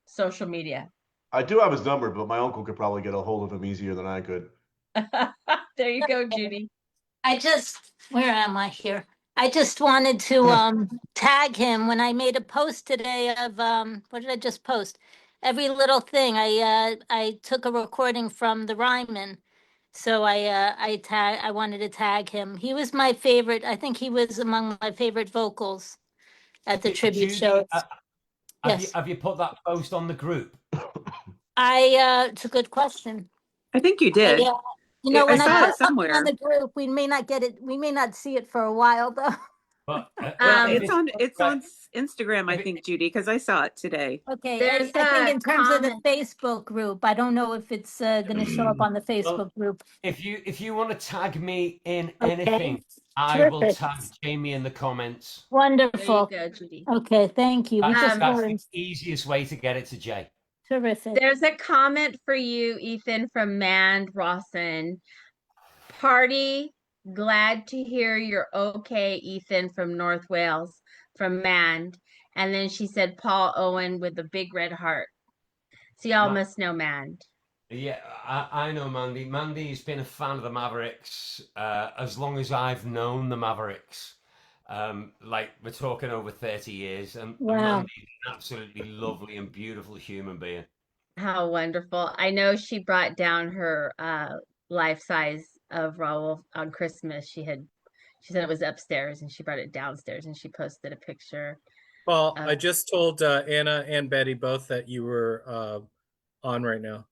social media. I do have his number, but my uncle could probably get a hold of him easier than I could. There you go, Judy. Where am I here? I just wanted to tag him when I made a post today of what did I just post? Every little thing. I took a recording from the Ryman, so I wanted to tag him. He was my favorite. I think he was among my favorite vocals at the tribute show. Have you put that post on the group? It's a good question. I think you did. You know, when I put it somewhere on the group, we may not get it. We may not see it for a while, though. But, it's on Instagram, I think, Judy, because I saw it today. Okay, I think in terms of the Facebook group, I don't know if it's going to show up on the Facebook group. If you want to tag me in anything, I will Terrific. tag Jamie in the comments. Wonderful. There you go, Judy. Okay, thank you. We just That's the learned. easiest way to get it to Jay. Terrific. There's a comment for you, Ethan, from Mand Rawson. Party, glad to hear you're okay, Ethan, from North Wales, from Mand. And then she said Paul Owen with a big red heart. So y'all must know Mand. Yeah, I know Mandy. Mandy's been a fan of the Mavericks as long as I've known the Mavericks. Like we're talking over 30 years, and Mandy's an absolutely lovely and beautiful human being. How wonderful. I know she brought down her life size of Raul on Christmas. She said it was upstairs and she brought it downstairs and she posted a picture. Well, I just told Anna and Betty both that you were on right now.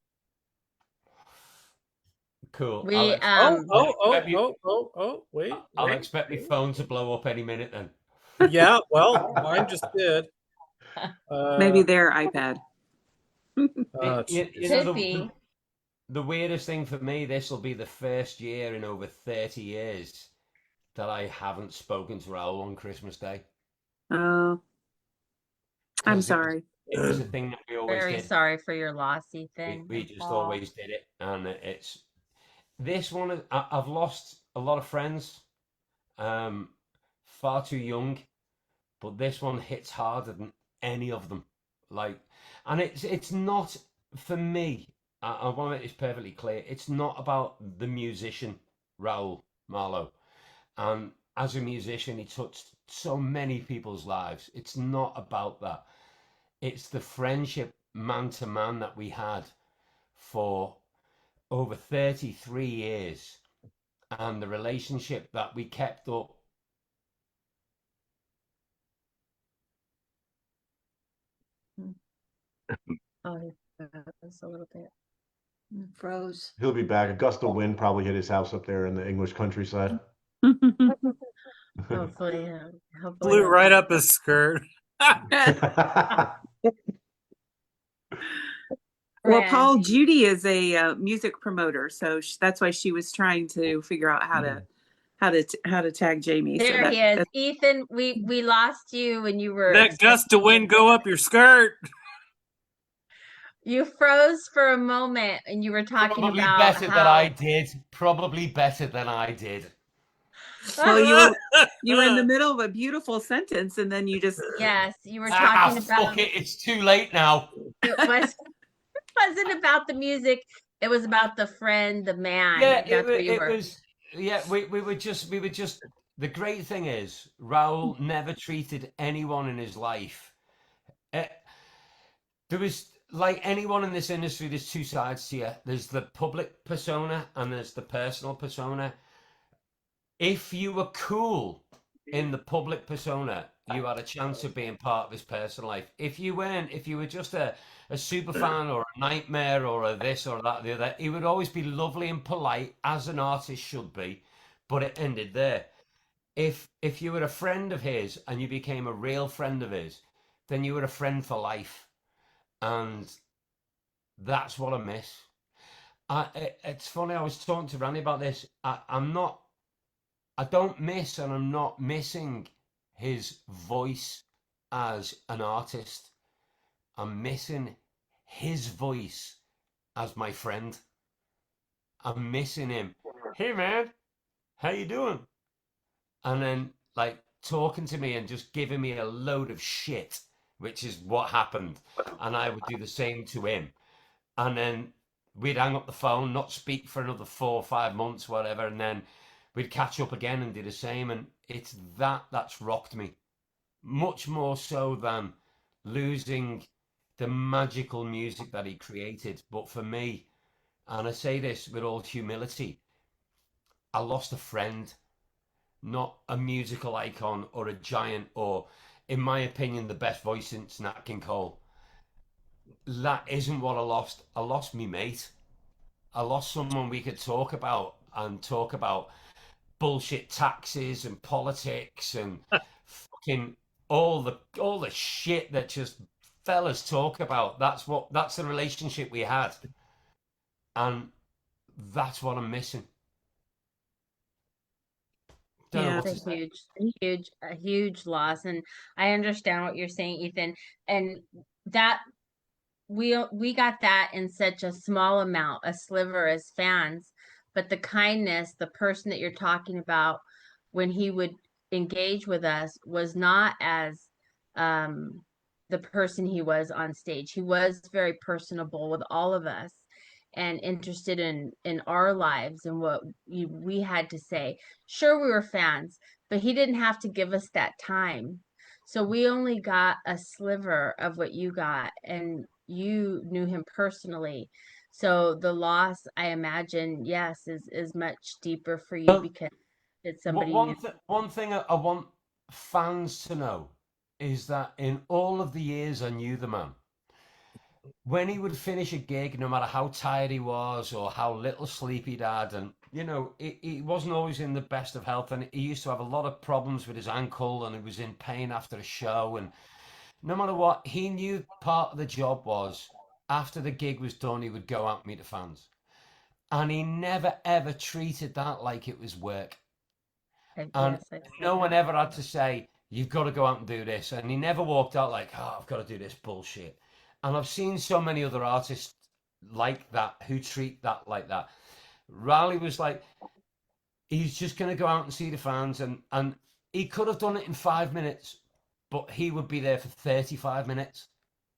Cool. We wait. I'll expect my phone to blow up any minute then. Yeah, well, mine just did. Maybe their iPad. The weirdest thing for me, this will be the first year in over 30 years that I haven't spoken to Raul on Christmas Day. Oh, I'm sorry. It was a thing that we always did. Very sorry for your loss, Ethan. We just always did it, and it's this one. I've lost a lot of friends, far too young, but this one hits harder than any of them. And it's not for me. I want to make this perfectly clear. It's not about the musician Raul Malo, and as a musician, he touched so many people's lives. It's not about that. It's the friendship man to man that we had for over 33 years and the relationship that we kept up. Oh, that's a little bit. Froze. He'll be back. A gust of wind probably hit his house up there in the English countryside. Hopefully. Blew right up his skirt. Well, Paul, Judy is a music promoter, so that's why she was trying to figure out how to tag Jamie. There he is, Ethan. We lost you when you were. That gust of wind go up your skirt. You froze for a moment, and you were talking Probably about better than I did. Probably better than I did. Well, you were in the middle of a beautiful sentence, and then you just you were talking about. Fuck it, it's too late now. It wasn't about the music. It was about the friend, the man. Yeah, That's where you were. was. Yeah, we were just. The great thing is, Raul never treated anyone in his life. There was. Like anyone in this industry, there's two sides to you. There's the public persona and there's the personal persona. If you were cool in the public persona, you had a chance of being part of his personal life. If you weren't, if you were just a super fan or a nightmare or a this or that, the other, he would always be lovely and polite, as an artist should be, but it ended there. If you were a friend of his and you became a real friend of his, then you were a friend for life. And that's what I miss. It's funny, I was talking to Randy about this. I don't miss and I'm not missing his voice as an artist. I'm missing his voice as my friend. I'm missing him. Hey man, how you doing? And then talking to me and just giving me a load of shit, which is what happened. And I would do the same to him. And then we'd hang up the phone, not speak for another 4 or 5 months, whatever. And then we'd catch up again and do the same. And it's that's rocked me. Much more so than losing the magical music that he created. But for me, and I say this with all humility, I lost a friend, not a musical icon or a giant or, in my opinion, the best voice since Nat King Cole. That isn't what I lost. I lost me mate. I lost someone we could talk about bullshit taxes and politics and fucking all the shit that just fellas talk about. That's the relationship we had. And that's what I'm missing. Don't know Yeah. what to It's say. a huge loss. And I understand what you're saying, Ethan. And that we got that in such a small amount, a sliver as fans. But the kindness, the person that you're talking about, when he would engage with us, was not as the person he was on stage. He was very personable with all of us and interested in our lives and what we had to say. Sure, we were fans, but he didn't have to give us that time. So we only got a sliver of what you got, and you knew him personally. So the loss, I imagine, yes, is much deeper for you Well, because it's somebody you. one thing I want fans to know is that in all of the years I knew the man, when he would finish a gig, no matter how tired he was or how little sleep he'd had, and he wasn't always in the best of health, and he used to have a lot of problems with his ankle, and he was in pain after a show, and no matter what, he knew part of the job was after the gig was done, he would go out and meet the fans, and he never ever treated that like it was work. And Yes, I've no said one that. ever had to say, you've got to go out and do this. And he never walked out like, oh, I've got to do this bullshit. And I've seen so many other artists like that who treat that like that. Raul was like, he's just going to go out and see the fans. And he could have done it in 5 minutes, but he would be there for 35 minutes.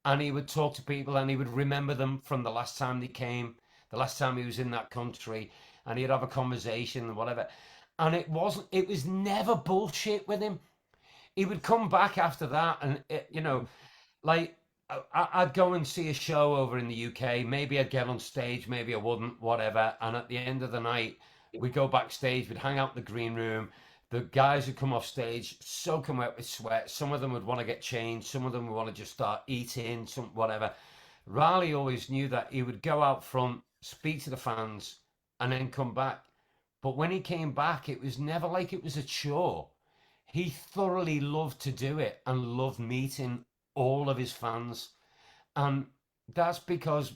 And he would talk to people and he would remember them from the last time they came, the last time he was in that country. And he'd have a conversation and whatever. And it was never bullshit with him. He would come back after that and, like, I'd go and see a show over in the UK. Maybe I'd get on stage, maybe I wouldn't, whatever. And at the end of the night, we'd go backstage, we'd hang out in the green room. The guys would come off stage, soaking wet with sweat. Some of them would want to get changed. Some of them would want to just start eating, some whatever. Riley always knew that he would go out front, speak to the fans, and then come back. But when he came back, it was never like it was a chore. He thoroughly loved to do it and loved meeting all of his fans. And that's because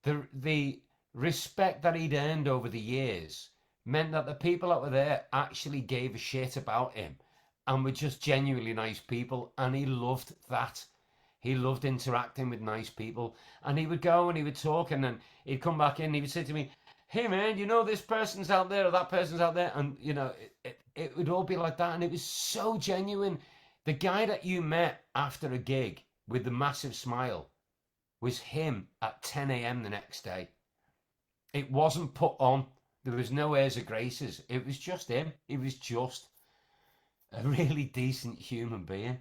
the respect that he'd earned over the years meant that the people that were there actually gave a shit about him and were just genuinely nice people. And he loved that. He loved interacting with nice people. And he would go and he would talk, and then he'd come back in and he would say to me, hey man, this person's out there or that person's out there. And, it would all be like that. And it was so genuine. The guy that you met after a gig with the massive smile was him at 10 a.m. the next day. It wasn't put on. There was no airs or graces. It was just him. He was just a really decent human being.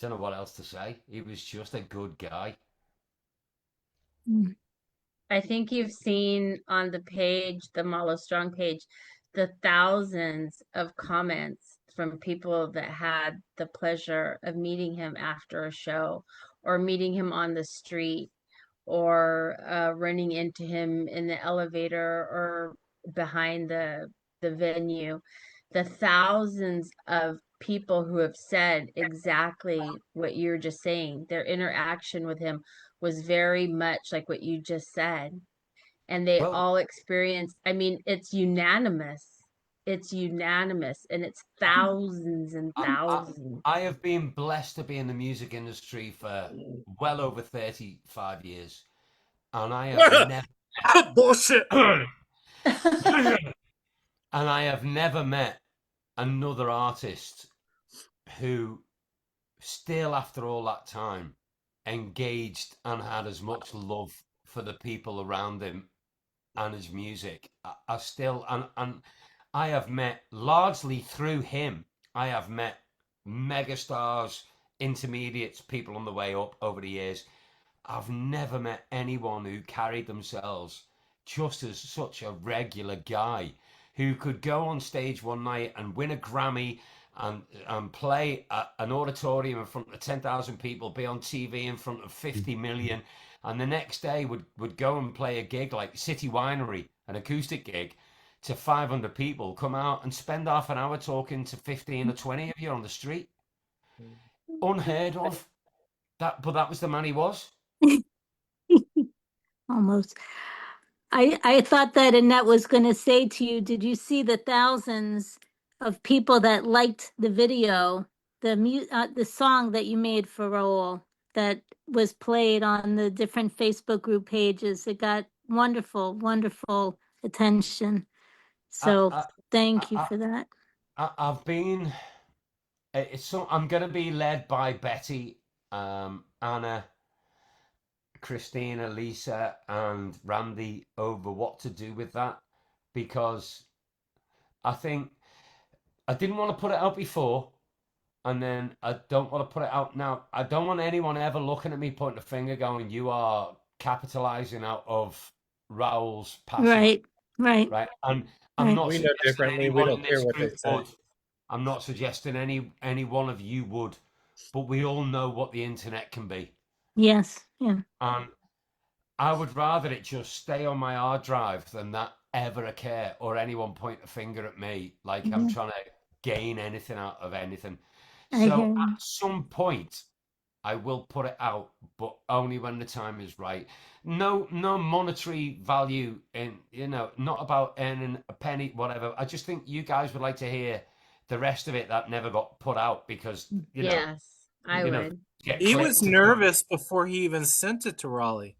Don't know what else to say. He was just a good guy. I think you've seen on the page, the Malo Strong page, the thousands of comments from people that had the pleasure of meeting him after a show or meeting him on the street or running into him in the elevator or behind the venue. The thousands of people who have said exactly what you're just saying, their interaction with him was very much like what you just said. And they all experienced, I mean, it's unanimous. It's unanimous and it's thousands and thousands. I have been blessed to be in the music industry for well over 35 years. And I have never bullshit. And I have never met another artist who still after all that time engaged and had as much love for the people around him and his music. I still and I have met largely through him. I have met megastars, intermediates, people on the way up over the years. I've never met anyone who carried themselves just as such a regular guy who could go on stage one night and win a Grammy and play an auditorium in front of 10,000 people, be on TV in front of 50 million, and the next day would go and play a gig like City Winery, an acoustic gig, to 500 people, come out and spend half an hour talking to 15 or 20 of you on the street. Unheard of. But that was the man he was. Almost. I thought that Annette was going to say to you, did you see the thousands of people that liked the video, the song that you made for Raul that was played on the different Facebook group pages? It got wonderful, wonderful attention. So thank you for that. I've been. I'm going to be led by Betty, Anna, Christina, Lisa, and Randy over what to do with that, because I think I didn't want to put it out before, and then I don't want to put it out now. I don't want anyone ever looking at me pointing a finger going, "You are capitalizing out of Raul's passing." Right. Right. And I'm not We know suggesting differently. We anyone in don't care this what they group say. would. I'm not suggesting any one of you would, but we all know what the internet can be. Yes. Yeah. And I would rather it just stay on my hard drive than that ever occur, or anyone point a finger at me like I'm trying to gain anything out of anything. So at some point, I will put it out, but only when the time is right. No monetary value in, not about earning a penny, whatever. I just think you guys would like to hear the rest of it that never got put out, because, Yes, I would. He was nervous before he even sent it to Raleigh.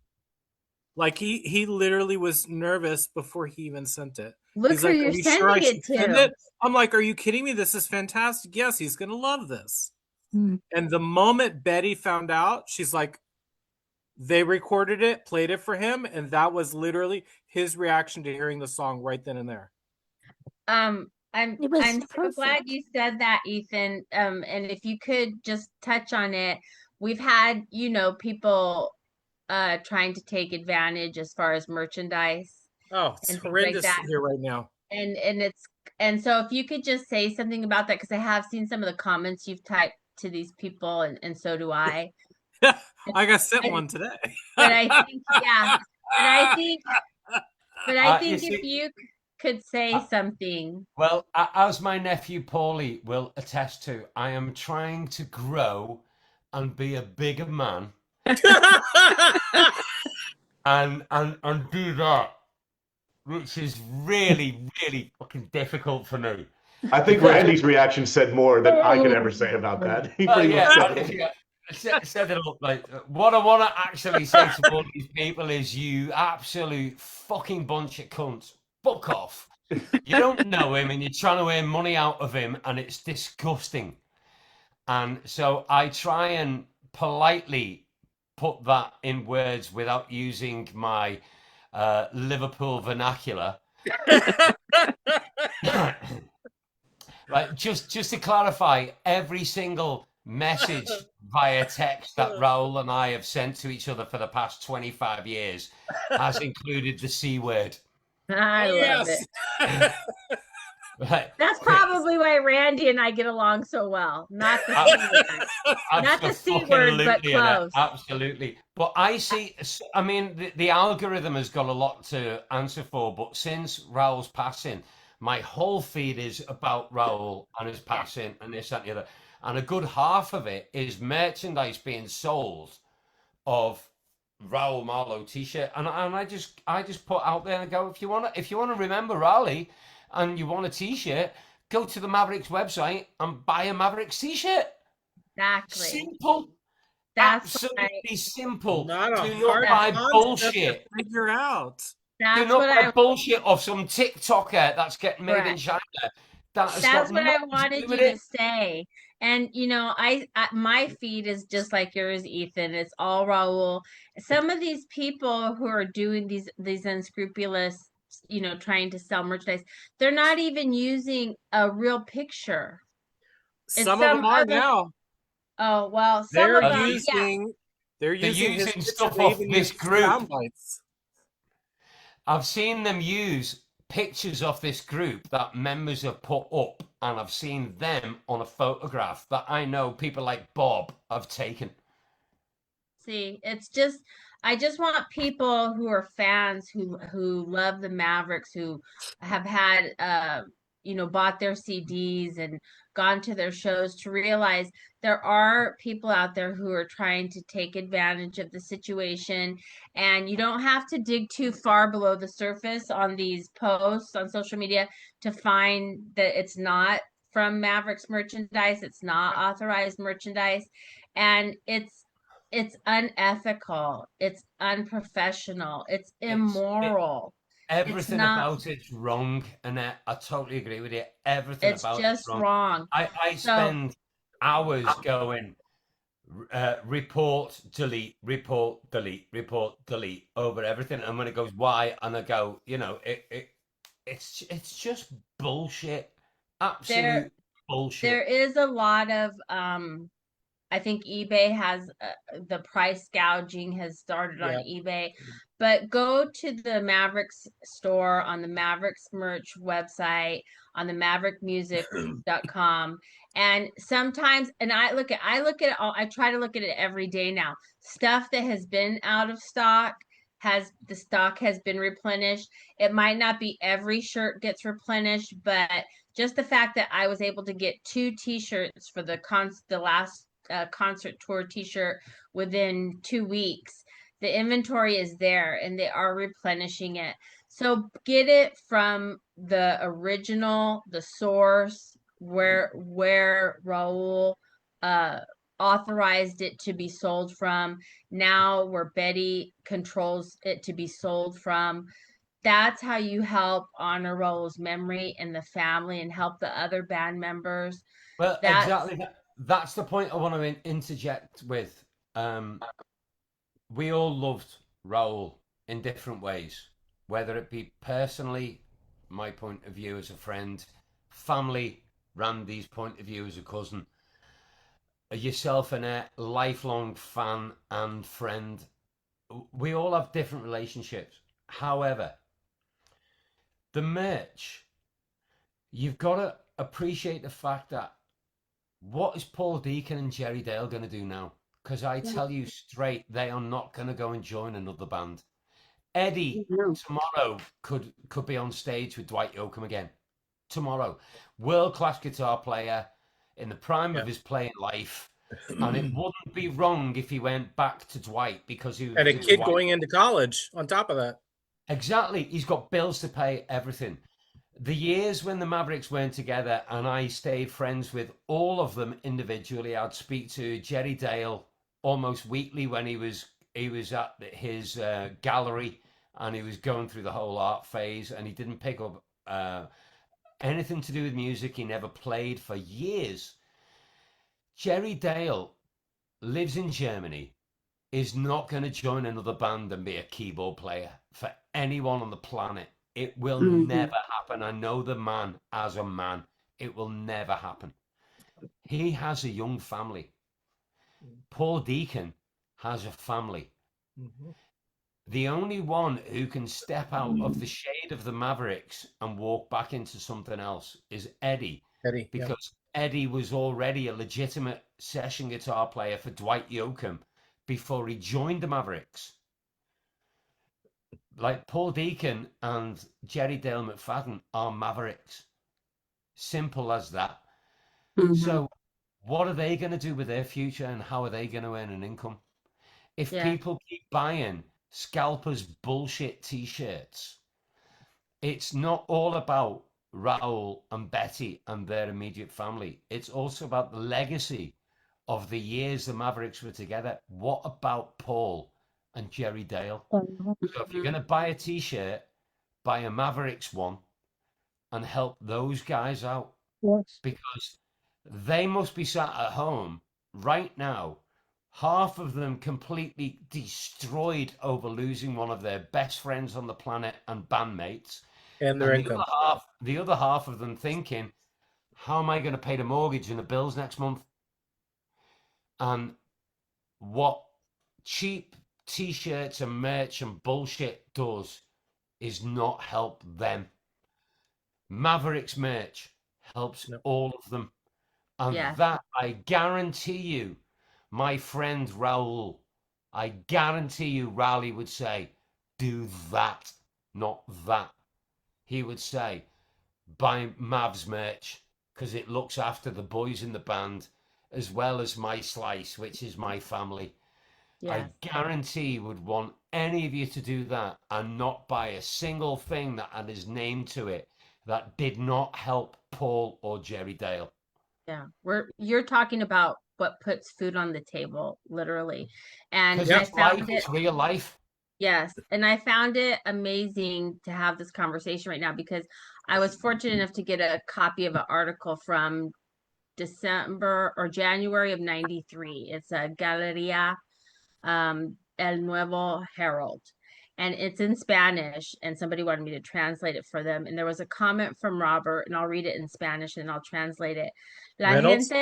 Like he literally was nervous before he even sent it. Look He's who like, you're "Are you sure sending I it should send to." it?" I'm like, "Are you kidding me? This is fantastic. Yes, he's gonna love this." Mm. And the moment Betty found out, she's like, they recorded it, played it for him, and that was literally his reaction to hearing the song right then and there. I'm so perfect. glad you said that, Ethan. And if you could just touch on it, we've had, people trying to take advantage as far as merchandise. Oh, it's and things horrendous like that. here right now. And so if you could just say something about that, because I have seen some of the comments you've typed to these people, and so do I. I got sent one today. But I think, yeah. But I think You if see- you could say something. Well, as my nephew Paulie will attest to, I am trying to grow and be a bigger man, and do that, which is really, really fucking difficult for me. I think Randy's reaction said more than I could ever say about that. He pretty much said it all. Like, what I want to actually say to all these people is, you absolute fucking bunch of cunts, fuck off. You don't know him and you're trying to earn money out of him, and it's disgusting. And so I try and politely put that in words without using my Liverpool vernacular. Right, just to clarify, every single message via text that Raul and I have sent to each other for the past 25 years has included the C word. I love it. Right. That's probably why Randy and I get along so well. Not the C word. Not the C word, but close. Absolutely. But I see, I mean, the algorithm has got a lot to answer for, but since Raul's passing, my whole feed is about Raul and his passing and this, that, and the other. And a good half of it is merchandise being sold of Raul Malo t-shirt. And I just put out there and go, if you want to remember Raleigh and you want a t-shirt, go to the Mavericks website and buy a Mavericks t-shirt. Exactly. Simple. That's absolutely simple. Not a Do not buy bullshit. Figure out. That's Do not buy bullshit of some TikToker that's getting made in China. That's what I wanted you to say. And I my feed is just like yours, Ethan. It's all Raul. Some of these people who are doing these unscrupulous, trying to sell merchandise, they're not even using a real picture. Some of them are now. Oh well, some of them, they're using stuff off this group. I've seen them use pictures of this group that members have put up, and I've seen them on a photograph that I know people like Bob have taken. See, I just want people who are fans, who love the Mavericks, who have had bought their CDs and gone to their shows, to realize there are people out there who are trying to take advantage of the situation. And you don't have to dig too far below the surface on these posts on social media to find that it's not from Mavericks merchandise. It's not authorized merchandise. And it's unethical. It's unprofessional. It's immoral. Everything about it's wrong, Annette. I totally agree with you. Everything about it's wrong. I spend hours going report, delete, report, delete, report, delete over everything, and when it goes why, and I go, it's just bullshit, absolute bullshit. There is a lot of I think eBay has the price gouging has started on eBay, but go to the Mavericks store on the Mavericks merch website on the maverickmusic.com. And sometimes, and I look at it all, I try to look at it every day now. Stuff that has been out of stock, the stock has been replenished. It might not be every shirt gets replenished, but just the fact that I was able to get 2 t-shirts for the last concert tour t-shirt within 2 weeks, the inventory is there and they are replenishing it. So get it from the original, the source, where Raul authorized it to be sold from, now where Betty controls it to be sold from. That's how you help honor Raul's memory and the family and help the other band members. Well, exactly. That's the point I want to interject with. We all loved Raul in different ways, whether it be personally, my point of view as a friend, family, Randy's point of view as a cousin, yourself and a lifelong fan and friend. We all have different relationships. However, the merch, you've got to appreciate the fact that what is Paul Deacon and Jerry Dale going to do now? Because I tell you straight, they are not going to go and join another band. Eddie tomorrow could be on stage with Dwight Yoakam again. Tomorrow, world-class guitar player in the prime of his playing life, and it wouldn't be wrong if he went back to Dwight because he was and a kid going into college on top of that. Exactly, he's got bills to pay, everything. The years when the Mavericks weren't together and I stayed friends with all of them individually, I'd speak to Jerry Dale almost weekly when he was at his gallery and he was going through the whole art phase, and he didn't pick up anything to do with music. He never played for years. Jerry Dale lives in Germany, is not going to join another band and be a keyboard player for anyone on the planet. It will never happen. I know the man as a man. It will never happen. He has a young family. Paul Deacon has a family. The only one who can step out of the shade of the Mavericks and walk back into something else is Eddie. Because Eddie was already a legitimate session guitar player for Dwight Yoakam before he joined the Mavericks. Like Paul Deacon and Jerry Dale McFadden are Mavericks. Simple as that. So what are they going to do with their future, and how are they going to earn an income? If people keep buying scalpers bullshit t-shirts, it's not all about Raul and Betty and their immediate family. It's also about the legacy of the years the Mavericks were together. What about Paul and Jerry Dale? So if you're going to buy a t-shirt, buy a Mavericks one and help those guys out. Because they must be sat at home right now, half of them completely destroyed over losing one of their best friends on the planet and bandmates, and their income. The other half of them thinking, how am I going to pay the mortgage and the bills next month? And what cheap t-shirts and merch and bullshit does is not help them. Mavericks merch helps all of them. And that, I guarantee you, my friend Raul, I guarantee you Raleigh would say, do that, not that. He would say, buy Mavs merch because it looks after the boys in the band as well as my slice, which is my family. Yes. I guarantee would want any of you to do that and not buy a single thing that had his name to it that did not help Paul or Jerry Dale. Yeah, you're talking about what puts food on the table, literally. And Because I it's found life, it, it's real life. yes, and I found it amazing to have this conversation right now because I was fortunate enough to get a copy of an article from December or January of '93. It's a Galería El Nuevo Herald. And it's in Spanish, and somebody wanted me to translate it for them. And there was a comment from Robert, and I'll read it in Spanish and I'll translate it. Reynolds?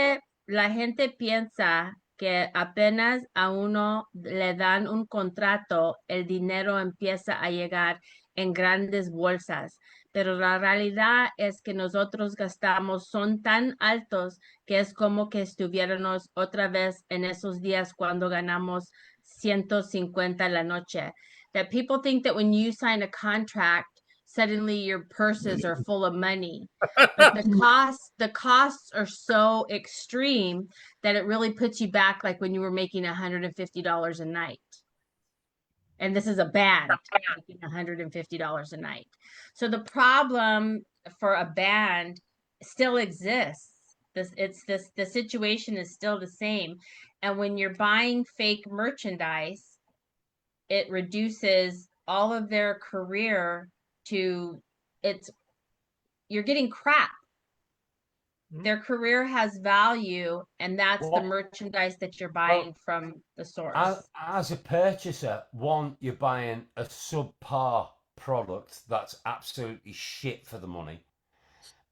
La gente piensa que apenas a uno le dan un contrato, el dinero empieza a llegar en grandes bolsas. Pero la realidad es que nosotros gastamos son tan altos que es como que estuviéramos otra vez en esos días cuando ganamos 150 la noche. That people think that when you sign a contract, suddenly your purses are full of money. But the costs are so extreme that it really puts you back like when you were making $150 a night. And this is a band making $150 a night. So the problem for a band still exists. The situation is still the same. And when you're buying fake merchandise, it reduces all of their career to you're getting crap. Their career has value, and that's the merchandise that you're buying from the source. As a purchaser, one, you're buying a subpar product that's absolutely shit for the money,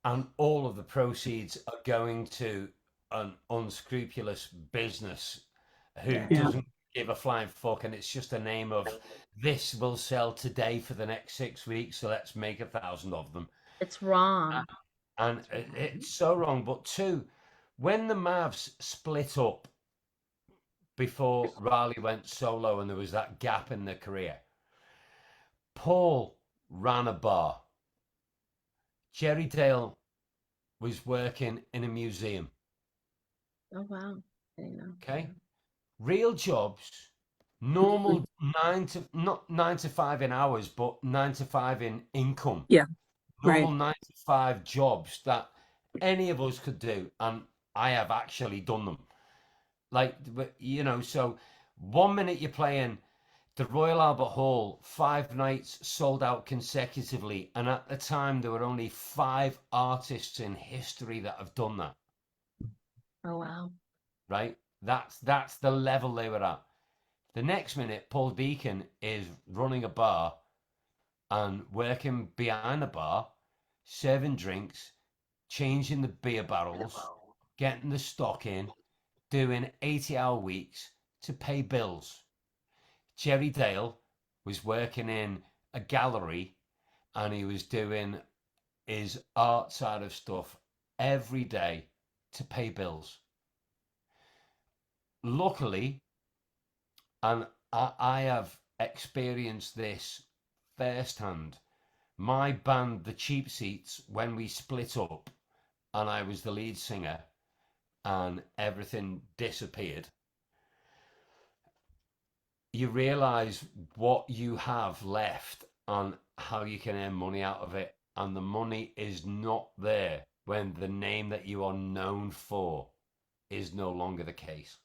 and all of the proceeds are going to an unscrupulous business who doesn't give a flying fuck, and it's just a name of this will sell today for the next 6 weeks, so let's make 1,000 of them. It's wrong. And it's so wrong. But two, when the Mavs split up before Raul went solo and there was that gap in their career, Paul ran a bar. Jerry Dale was working in a museum. Oh, wow. I didn't know. Okay. Real jobs, normal not 9 to 5 in hours, but 9 to 5 in income. Yeah. Normal 9 to 5 jobs that any of us could do, and I have actually done them. Like, you know, so 1 minute you're playing the Royal Albert Hall, 5 nights sold out consecutively, and at the time there were only 5 artists in history that have done that. Oh, wow. Right? That's the level they were at. The next minute, Paul Deacon is running a bar and working behind the bar, serving drinks, changing the beer barrels, getting the stock in, doing 80-hour weeks to pay bills. Jerry Dale was working in a gallery and he was doing his art side of stuff every day to pay bills. Luckily, and I have experienced this firsthand, my band, the Cheap Seats, when we split up and I was the lead singer and everything disappeared, you realize what you have left and how you can earn money out of it. And the money is not there when the name that you are known for is no longer the case.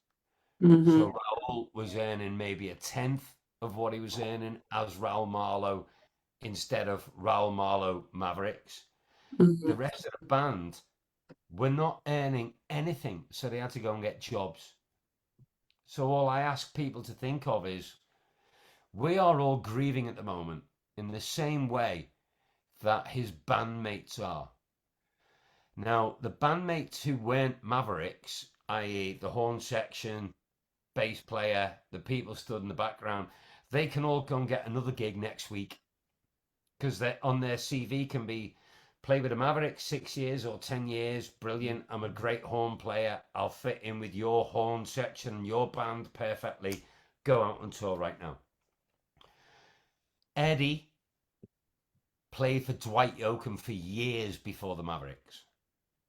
Mm-hmm. So Raul was earning maybe 1/10 of what he was earning as Raul Malo instead of Raul Malo Mavericks. Mm-hmm. The rest of the band were not earning anything, so they had to go and get jobs. So all I ask people to think of is we are all grieving at the moment in the same way that his bandmates are. Now, the bandmates who weren't Mavericks, i.e. the horn section, bass player, the people stood in the background, they can all go and get another gig next week because on their CV can be play with the Mavericks 6 years or 10 years, brilliant, I'm a great horn player, I'll fit in with your horn section, your band perfectly, go out on tour right now. Eddie played for Dwight Yoakam for years before the Mavericks.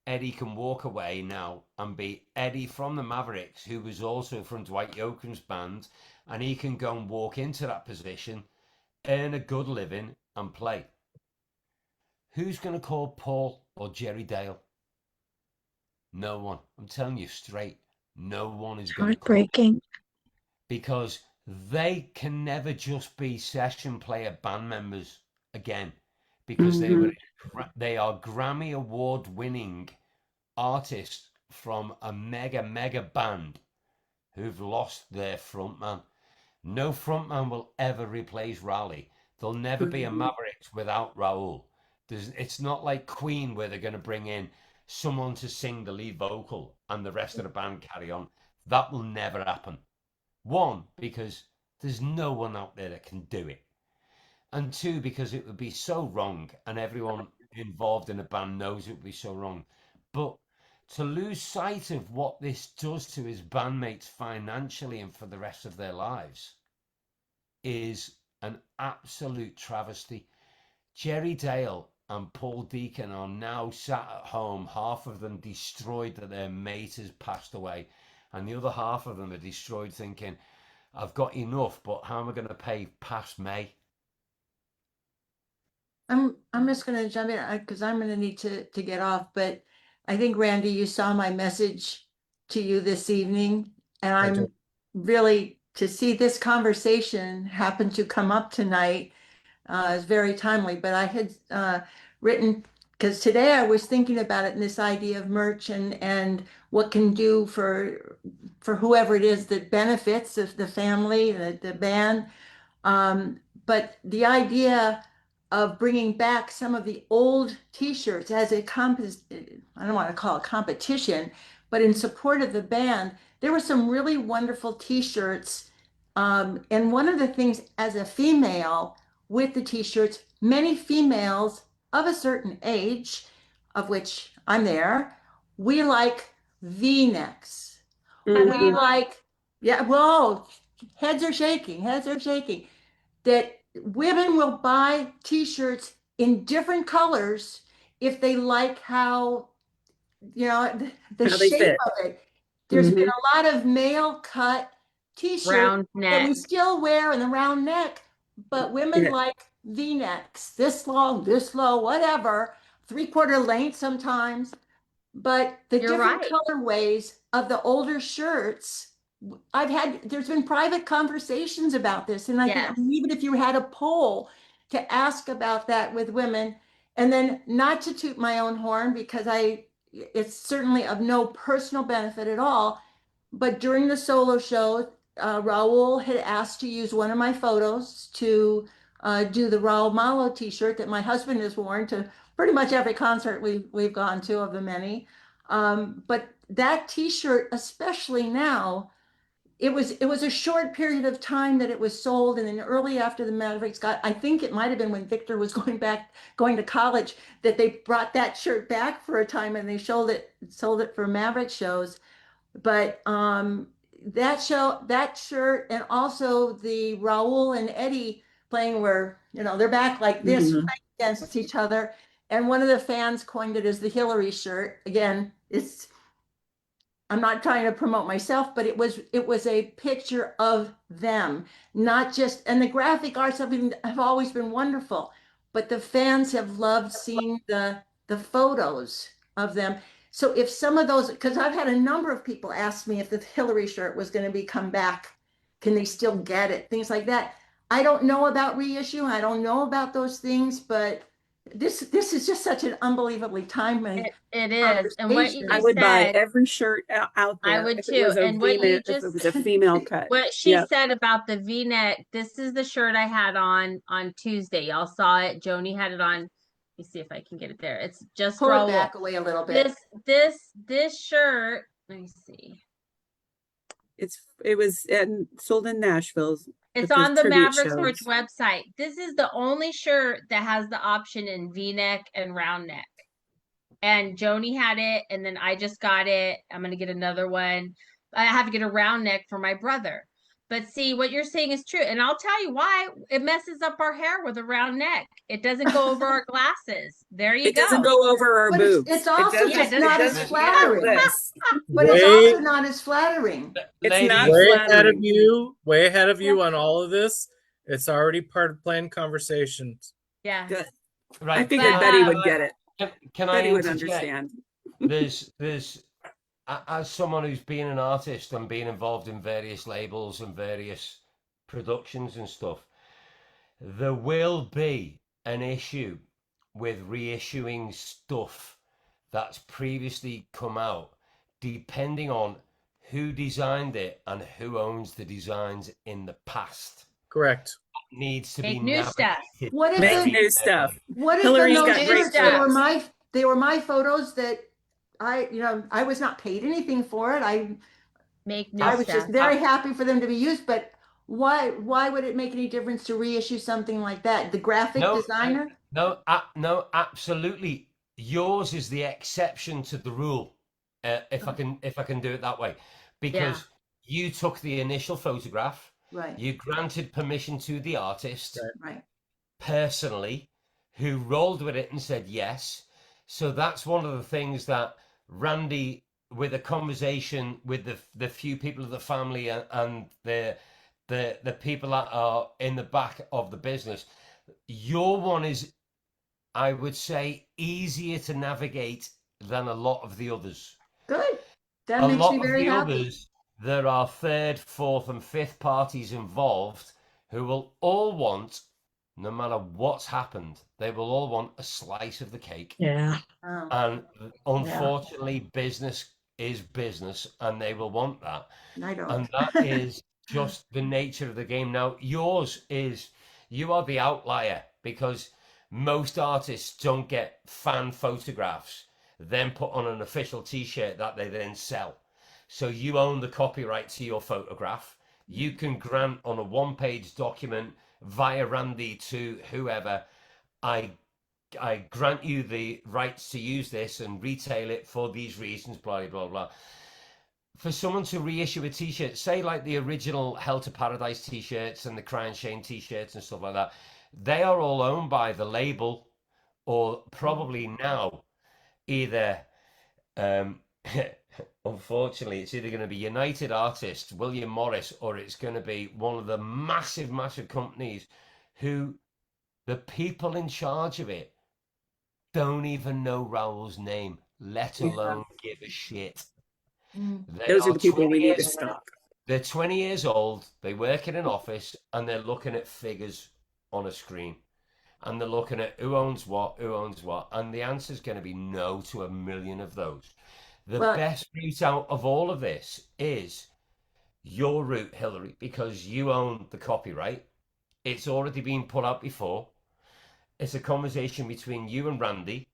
Eddie can walk away now and be Eddie from the Mavericks, who was also from Dwight Yoakam's band, and he can go and walk into that position, earn a good living, and play. Who's going to call Paul or Jerry Dale? No one. I'm telling you straight, no one is going to call. Heartbreaking. Because they can never just be session player band members again, because they are Grammy award winning artists from a mega band who've lost their frontman. No frontman will ever replace Raul. There'll never be a Mavericks without Raul. It's not like Queen where they're going to bring in someone to sing the lead vocal and the rest of the band carry on. That will never happen. One, because there's no one out there that can do it. And two, because it would be so wrong, and everyone involved in a band knows it would be so wrong. But to lose sight of what this does to his bandmates financially and for the rest of their lives is an absolute travesty. Jerry Dale and Paul Deacon are now sat at home, half of them destroyed that their mate has passed away, and the other half of them are destroyed thinking, I've got enough, but how am I going to pay past May? I'm just going to jump in because I'm going to need to get off. But I think, Randy, you saw my message to you this evening, and I'm really, to see this conversation happen to come up tonight is very timely. But I had written, because today I was thinking about it, and this idea of merch and what can do for whoever it is that benefits the family, the band. But the idea of bringing back some of the old T-shirts as a I don't want to call it competition, but in support of the band, there were some really wonderful T-shirts. And one of the things as a female with the T-shirts, many females of a certain age, of which I'm there, we like V-necks. We like, yeah, whoa, heads are shaking, that women will buy T-shirts in different colors if they like how, the How they shape fit. of it. There's been a lot of male cut T-shirts Round that we neck. still wear in the round neck, but women like V-necks, this long, this low, whatever, 3/4 length sometimes. But the You're different right. colorways of the older shirts, there's been private conversations about this. And I think, Yes. even if you had a poll to ask about that with women, and then not to toot my own horn, because it's certainly of no personal benefit at all. But during the solo show, Raul had asked to use one of my photos to do the Raul Malo t-shirt that my husband has worn to pretty much every concert we've gone to, of the many. But that t-shirt, especially now, it was a short period of time that it was sold, and then early after the Mavericks I think it might have been when Victor was going to college, that they brought that shirt back for a time, and they sold it for Maverick shows. But that shirt, and also the Raul and Eddie playing where, they're back like this, playing against each other. And one of the fans coined it as the Hillary shirt. Again, I'm not trying to promote myself, but it was a picture of them, not just, and the graphic arts have always been wonderful, but the fans have loved seeing the photos of them. So if some of those, because I've had a number of people ask me if the Hillary shirt was going to be come back, can they still get it? Things like that. I don't know about reissue. I don't know about those things, but this is just such an unbelievably timely It is. And what you I would buy said, every shirt out there. I would if too. It was a And what you if it just was a female cut. what she said about the V-neck, this is the shirt I had on Tuesday. Y'all saw it. Joni had it on. Let me see if I can get it there. It's just pull Raul. it back away a little bit. This shirt, let me see. It was sold in Nashville. It's on the Mavericks Merch website. This is the only shirt that has the option in V-neck and round neck. And Joni had it, and then I just got it. I'm gonna get another one. I have to get a round neck for my brother. But see, what you're saying is true. And I'll tell you why. It messes up our hair with a round neck. It doesn't go over our glasses. There you It go. doesn't go over our But boobs. it's also it just doesn't, not it as doesn't flattering. this. But it's Way, also not as flattering. It's Ladies, not way ahead of flattering. you. Way ahead of you on all of this. It's already part of planned conversations. Yeah. Good. right. I figured But, Betty would get it. Can I Betty would interject? understand. There's as someone who's been an artist and been involved in various labels and various productions and stuff, there will be an issue with reissuing stuff that's previously come out, depending on who designed it and who owns the designs in the past. Correct. Needs to Make be new stuff. navigated What if Make very new stuff. carefully. What if Hillary's in got those great shirts they were my photos that I was not paid anything for it. Make new I was stuff. just very happy for them to be used, but why would it make any difference to reissue something like that? The graphic designer? No, absolutely. Yours is the exception to the rule, if I can do it that way, because you took the initial photograph, Right. you granted permission to the artist, Right. personally, who rolled with it and said yes. So that's one of the things that Randy, with a conversation with the few people of the family and the people that are in the back of the business, your one is, I would say, easier to navigate than a lot of the others. Good. That A makes lot me of very the happy. others, there are third, fourth, and fifth parties involved who will all want, no matter what's happened, they will all want a slice of the cake. Yeah. Oh. And unfortunately, business is business, and they will want that. I don't. And that is just the nature of the game. Now, yours is, you are the outlier, because most artists don't get fan photographs then put on an official t-shirt that they then sell. So you own the copyright to your photograph. You can grant on a one-page document via Randy to whoever, I grant you the rights to use this and retail it for these reasons, blah, blah, blah. For someone to reissue a t-shirt, say like the original Hell to Paradise t-shirts and the Cry and Shame t-shirts and stuff like that, they are all owned by the label, or probably now either, unfortunately, it's either going to be United Artists, William Morris, or it's going to be one of the massive, massive companies who the people in charge of it don't even know Raul's name, let alone give a shit. Those are the people we need to stop. They're 20 years old, they work in an office, and they're looking at figures on a screen. And they're looking at who owns what, and the answer is going to be no to a million of those. The best route out of all of this is your route, Hillary, because you own the copyright. It's already been put out before. It's a conversation between you and Randy,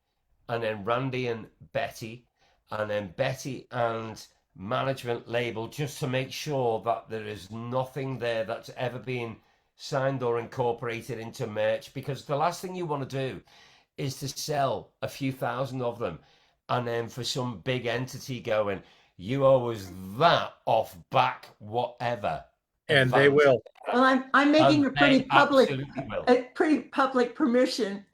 and then Randy and Betty, and then Betty and management label, just to make sure that there is nothing there that's ever been signed or incorporated into merch, because the last thing you want to do is to sell a few thousand of them and then for some big entity going, you owe us that off back whatever, and they will. Well, I'm making a pretty public permission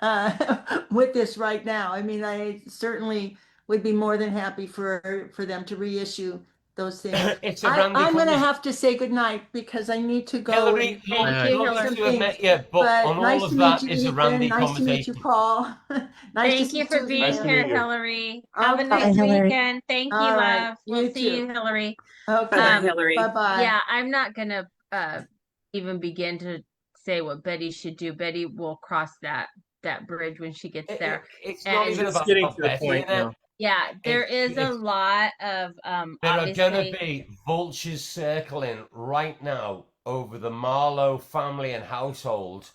with this right now. I mean, I certainly would be more than happy for them to reissue those things. I'm going to have to say goodnight because I need to go. Hillary, Thank you, Hillary. To admit you, but on nice all of to that meet you, is a Ethan. Randy Nice to meet you, conversation. Paul. Thank you for being here, Hillary. Have a nice weekend. Thank you, love. We'll see you, Hillary. Okay, Hillary. Bye-bye. Yeah, I'm not going to even begin to say what Betty should do. Betty will cross that bridge when she gets there. It's not even about getting to the Betty, point now. Yeah, there is a lot of there are obviously going to be vultures circling right now over the Malo family and household,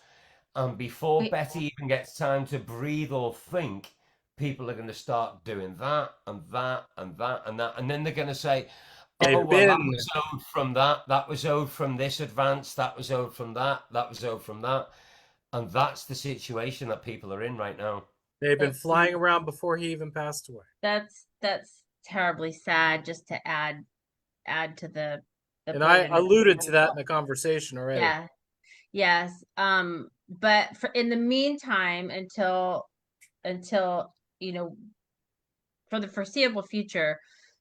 and before Betty even gets time to breathe or think, people are going to start doing that and that and that and that, and then they're going to say, oh, well, that was owed from that was owed from this advance, that was owed from that was owed from that. And that's the situation that people are in right now. They've been flying around before he even passed away. That's terribly sad, just to add to the And I alluded to that in the conversation already. Yeah. Yes. But in the meantime, until you know, for the foreseeable future,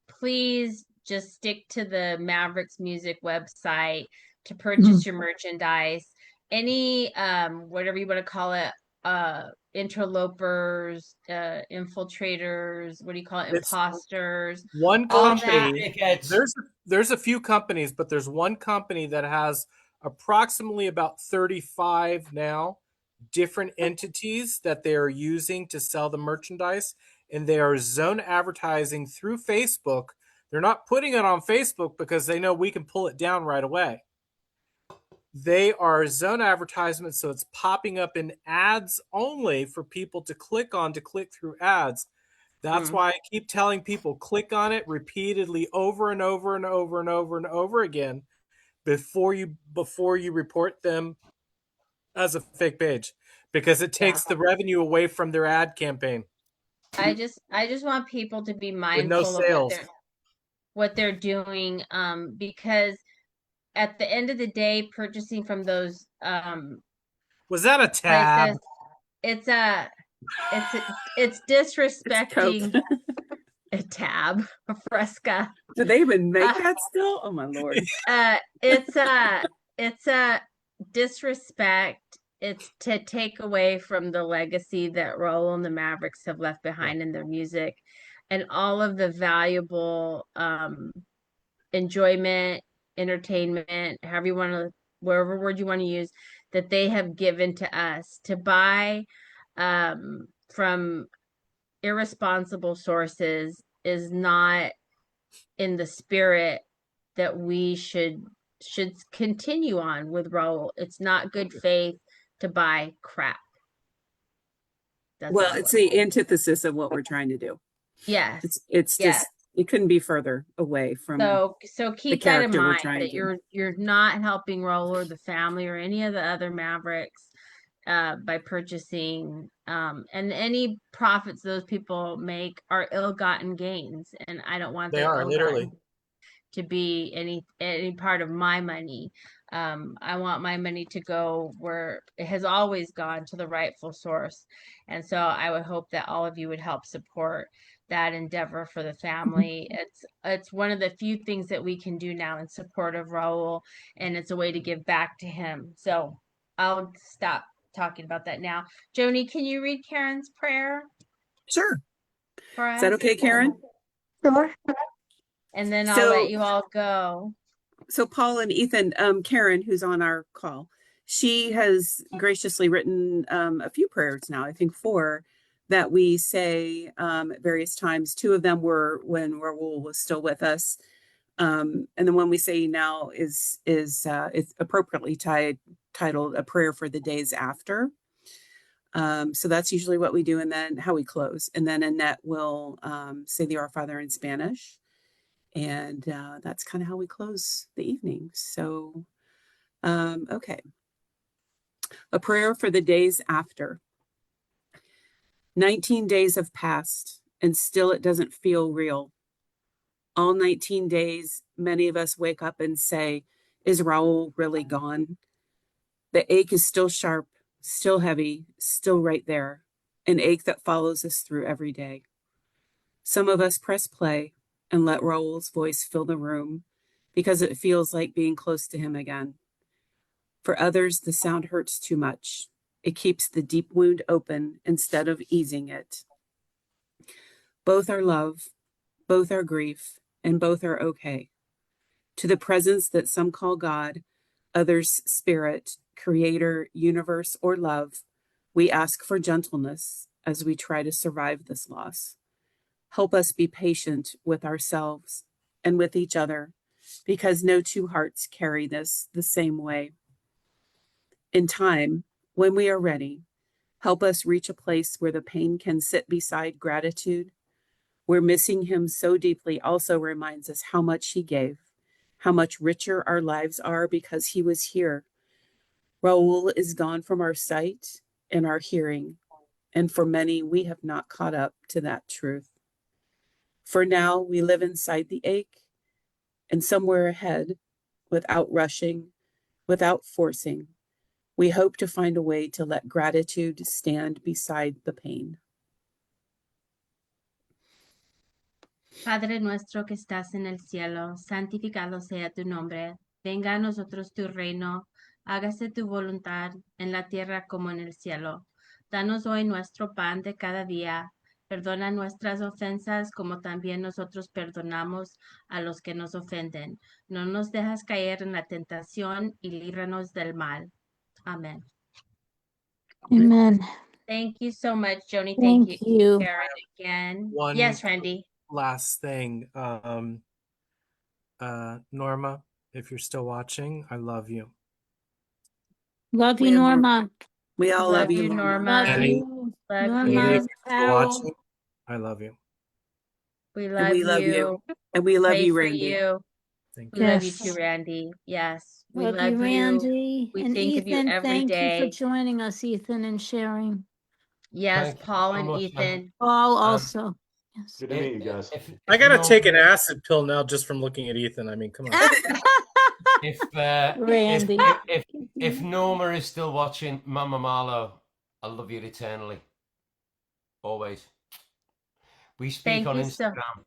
please just stick to the Mavericks music website to purchase your merchandise. Any whatever you want to call it, interlopers, infiltrators, what do you call it, imposters, one all company. that. There's a few companies, but there's one company that has approximately about 35 now different entities that they are using to sell the merchandise, and they are zone advertising through Facebook. They're not putting it on Facebook because they know we can pull it down right away. They are zone advertisements, so it's popping up in ads only for people to click on, to click through ads. That's why I keep telling people, click on it repeatedly over and over and over and over and over again before you report them as a fake page, because it takes the revenue away from their ad campaign. I just want people to be mindful no sales. of what they're doing, because at the end of the day, purchasing from those was that a tab? Places, it's disrespecting a tab, a fresca. Do they even make that still? Oh my Lord. It's a disrespect. It's to take away from the legacy that Raul and the Mavericks have left behind in their music, and all of the valuable enjoyment, entertainment, however you want to, whatever word you want to use, that they have given to us. To buy from irresponsible sources is not in the spirit that we should continue on with Raul. It's not good faith to buy crap. Well, it's the antithesis of what we're trying to do. Yes. It's just, it couldn't be further away from so keep that in mind, that you're not helping Raul or the family or any of the other Mavericks by purchasing, and any profits those people make are ill-gotten gains, and I don't want that ill-gotten to be any part of my money. I want my money to go where it has always gone, to the rightful source. And so I would hope that all of you would help support that endeavor for the family. It's one of the few things that we can do now in support of Raul, and it's a way to give back to him. So I'll stop talking about that now. Joni, can you read Karen's prayer? Sure. For us? Is that okay, Karen? Sure. And then I'll let you all go. So Paul and Ethan, Karen, who's on our call, she has graciously written a few prayers now, I think 4, that we say at various times. 2 of them were when Raul was still with us. And the one we say now is it's appropriately titled A Prayer for the Days After. So that's usually what we do, and then how we close. And then Annette will say the Our Father in Spanish. And that's kind of how we close the evening. So, okay. A prayer for the days after. 19 days have passed, and still it doesn't feel real. All 19 days, many of us wake up and say, is Raul really gone? The ache is still sharp, still heavy, still right there, an ache that follows us through every day. Some of us press play and let Raul's voice fill the room because it feels like being close to him again. For others, the sound hurts too much. It keeps the deep wound open instead of easing it. Both are love, both are grief, and both are okay. To the presence that some call God, others spirit, creator, universe, or love, we ask for gentleness as we try to survive this loss. Help us be patient with ourselves and with each other, because no 2 hearts carry this the same way. In time, when we are ready, help us reach a place where the pain can sit beside gratitude, where missing him so deeply also reminds us how much he gave, how much richer our lives are because he was here. Raul is gone from our sight and our hearing, and for many, we have not caught up to that truth. For now, we live inside the ache, and somewhere ahead, without rushing, without forcing. We hope to find a way to let gratitude stand beside the pain. Padre nuestro que estás en el cielo, santificado sea tu nombre. Venga a nosotros tu reino. Hágase tu voluntad en la tierra como en el cielo. Danos hoy nuestro pan de cada día. Perdona nuestras ofensas como también nosotros perdonamos a los que nos ofenden. No nos dejas caer en la tentación y líbranos del mal. Amen. Amen. Thank you so much, Joni. Thank Thank you. you, Karen, again. One Yes, Randy. last thing. Norma, if you're still watching, I love you. Love you, Norma. We all love you, Norma. Love Annie, you, Love Norma. Annie, if you. you're still Carol. watching, I love you. We And love we love you. you. And we love Pray you, for Randy. you. Thank We you. love you Yes. too, Randy. Yes. We Love love you, Randy. you. We And think of you Ethan, every thank you for day. joining us, Ethan, and sharing. Yes, Thank you Paul so and much, man. Ethan. Paul also. Yes. Good to meet you guys. I gotta take an acid pill now just from looking at Ethan. I mean, come on. Randy. If Norma is still watching, Mama Malo, I love you eternally. Always. We speak Thank on you so- Instagram.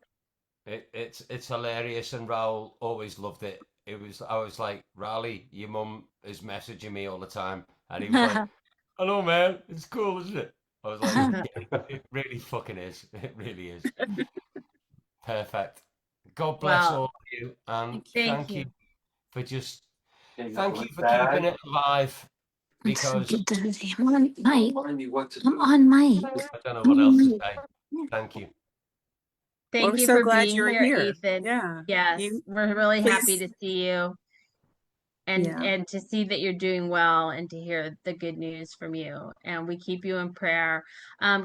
It's hilarious, and Raul always loved it. I was like, Raul, your mum is messaging me all the time, and he was like, hello, man, it's cool, isn't it? I was like, yeah, it really fucking is. It really is. Perfect. God bless Well, all of you, and thank thank you you. for just thank you for keeping it alive. Because I'm on mic. I'm on mic. I don't know what else to say. Thank you. Thank We're you so for glad being you're here, here. Ethan. Yeah. Yes, You- we're really happy please- to see you. And Yeah. and to see that you're doing well and to hear the good news from you. And we keep you in prayer.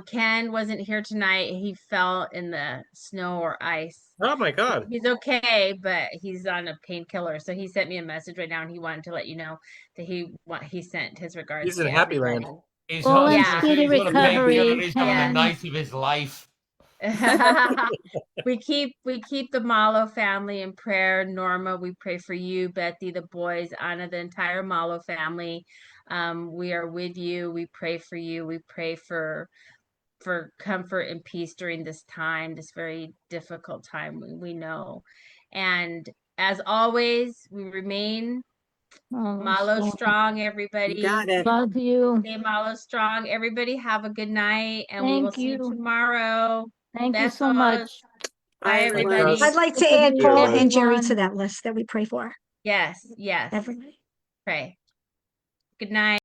Ken wasn't here tonight. He fell in the snow or ice. Oh my God. He's okay, but he's on a painkiller. So he sent me a message right now, and he wanted to let you know that he sent his regards. He's in to Happy everybody. Land. He's Well, hot. and Yeah. speedy He's on a painkiller. recovery, He's having the Ken. night of his life. we keep the Malo family in prayer. Norma, we pray for you. Betty, the boys, Anna, the entire Malo family. We are with you. We pray for you. We pray for comfort and peace during this time, this very difficult time, we know. And as always, we remain Malo strong, everybody. You got it. Love you. Stay Malo strong. Everybody have a good night, and we will Thank see you you. tomorrow. Thank you so Besos. much. Bye, everyone. everybody. I'd like to Good add be Paul everybody. and Jerry to everyone. that list that we pray for. Yes, yes. Everybody. Pray. Good night.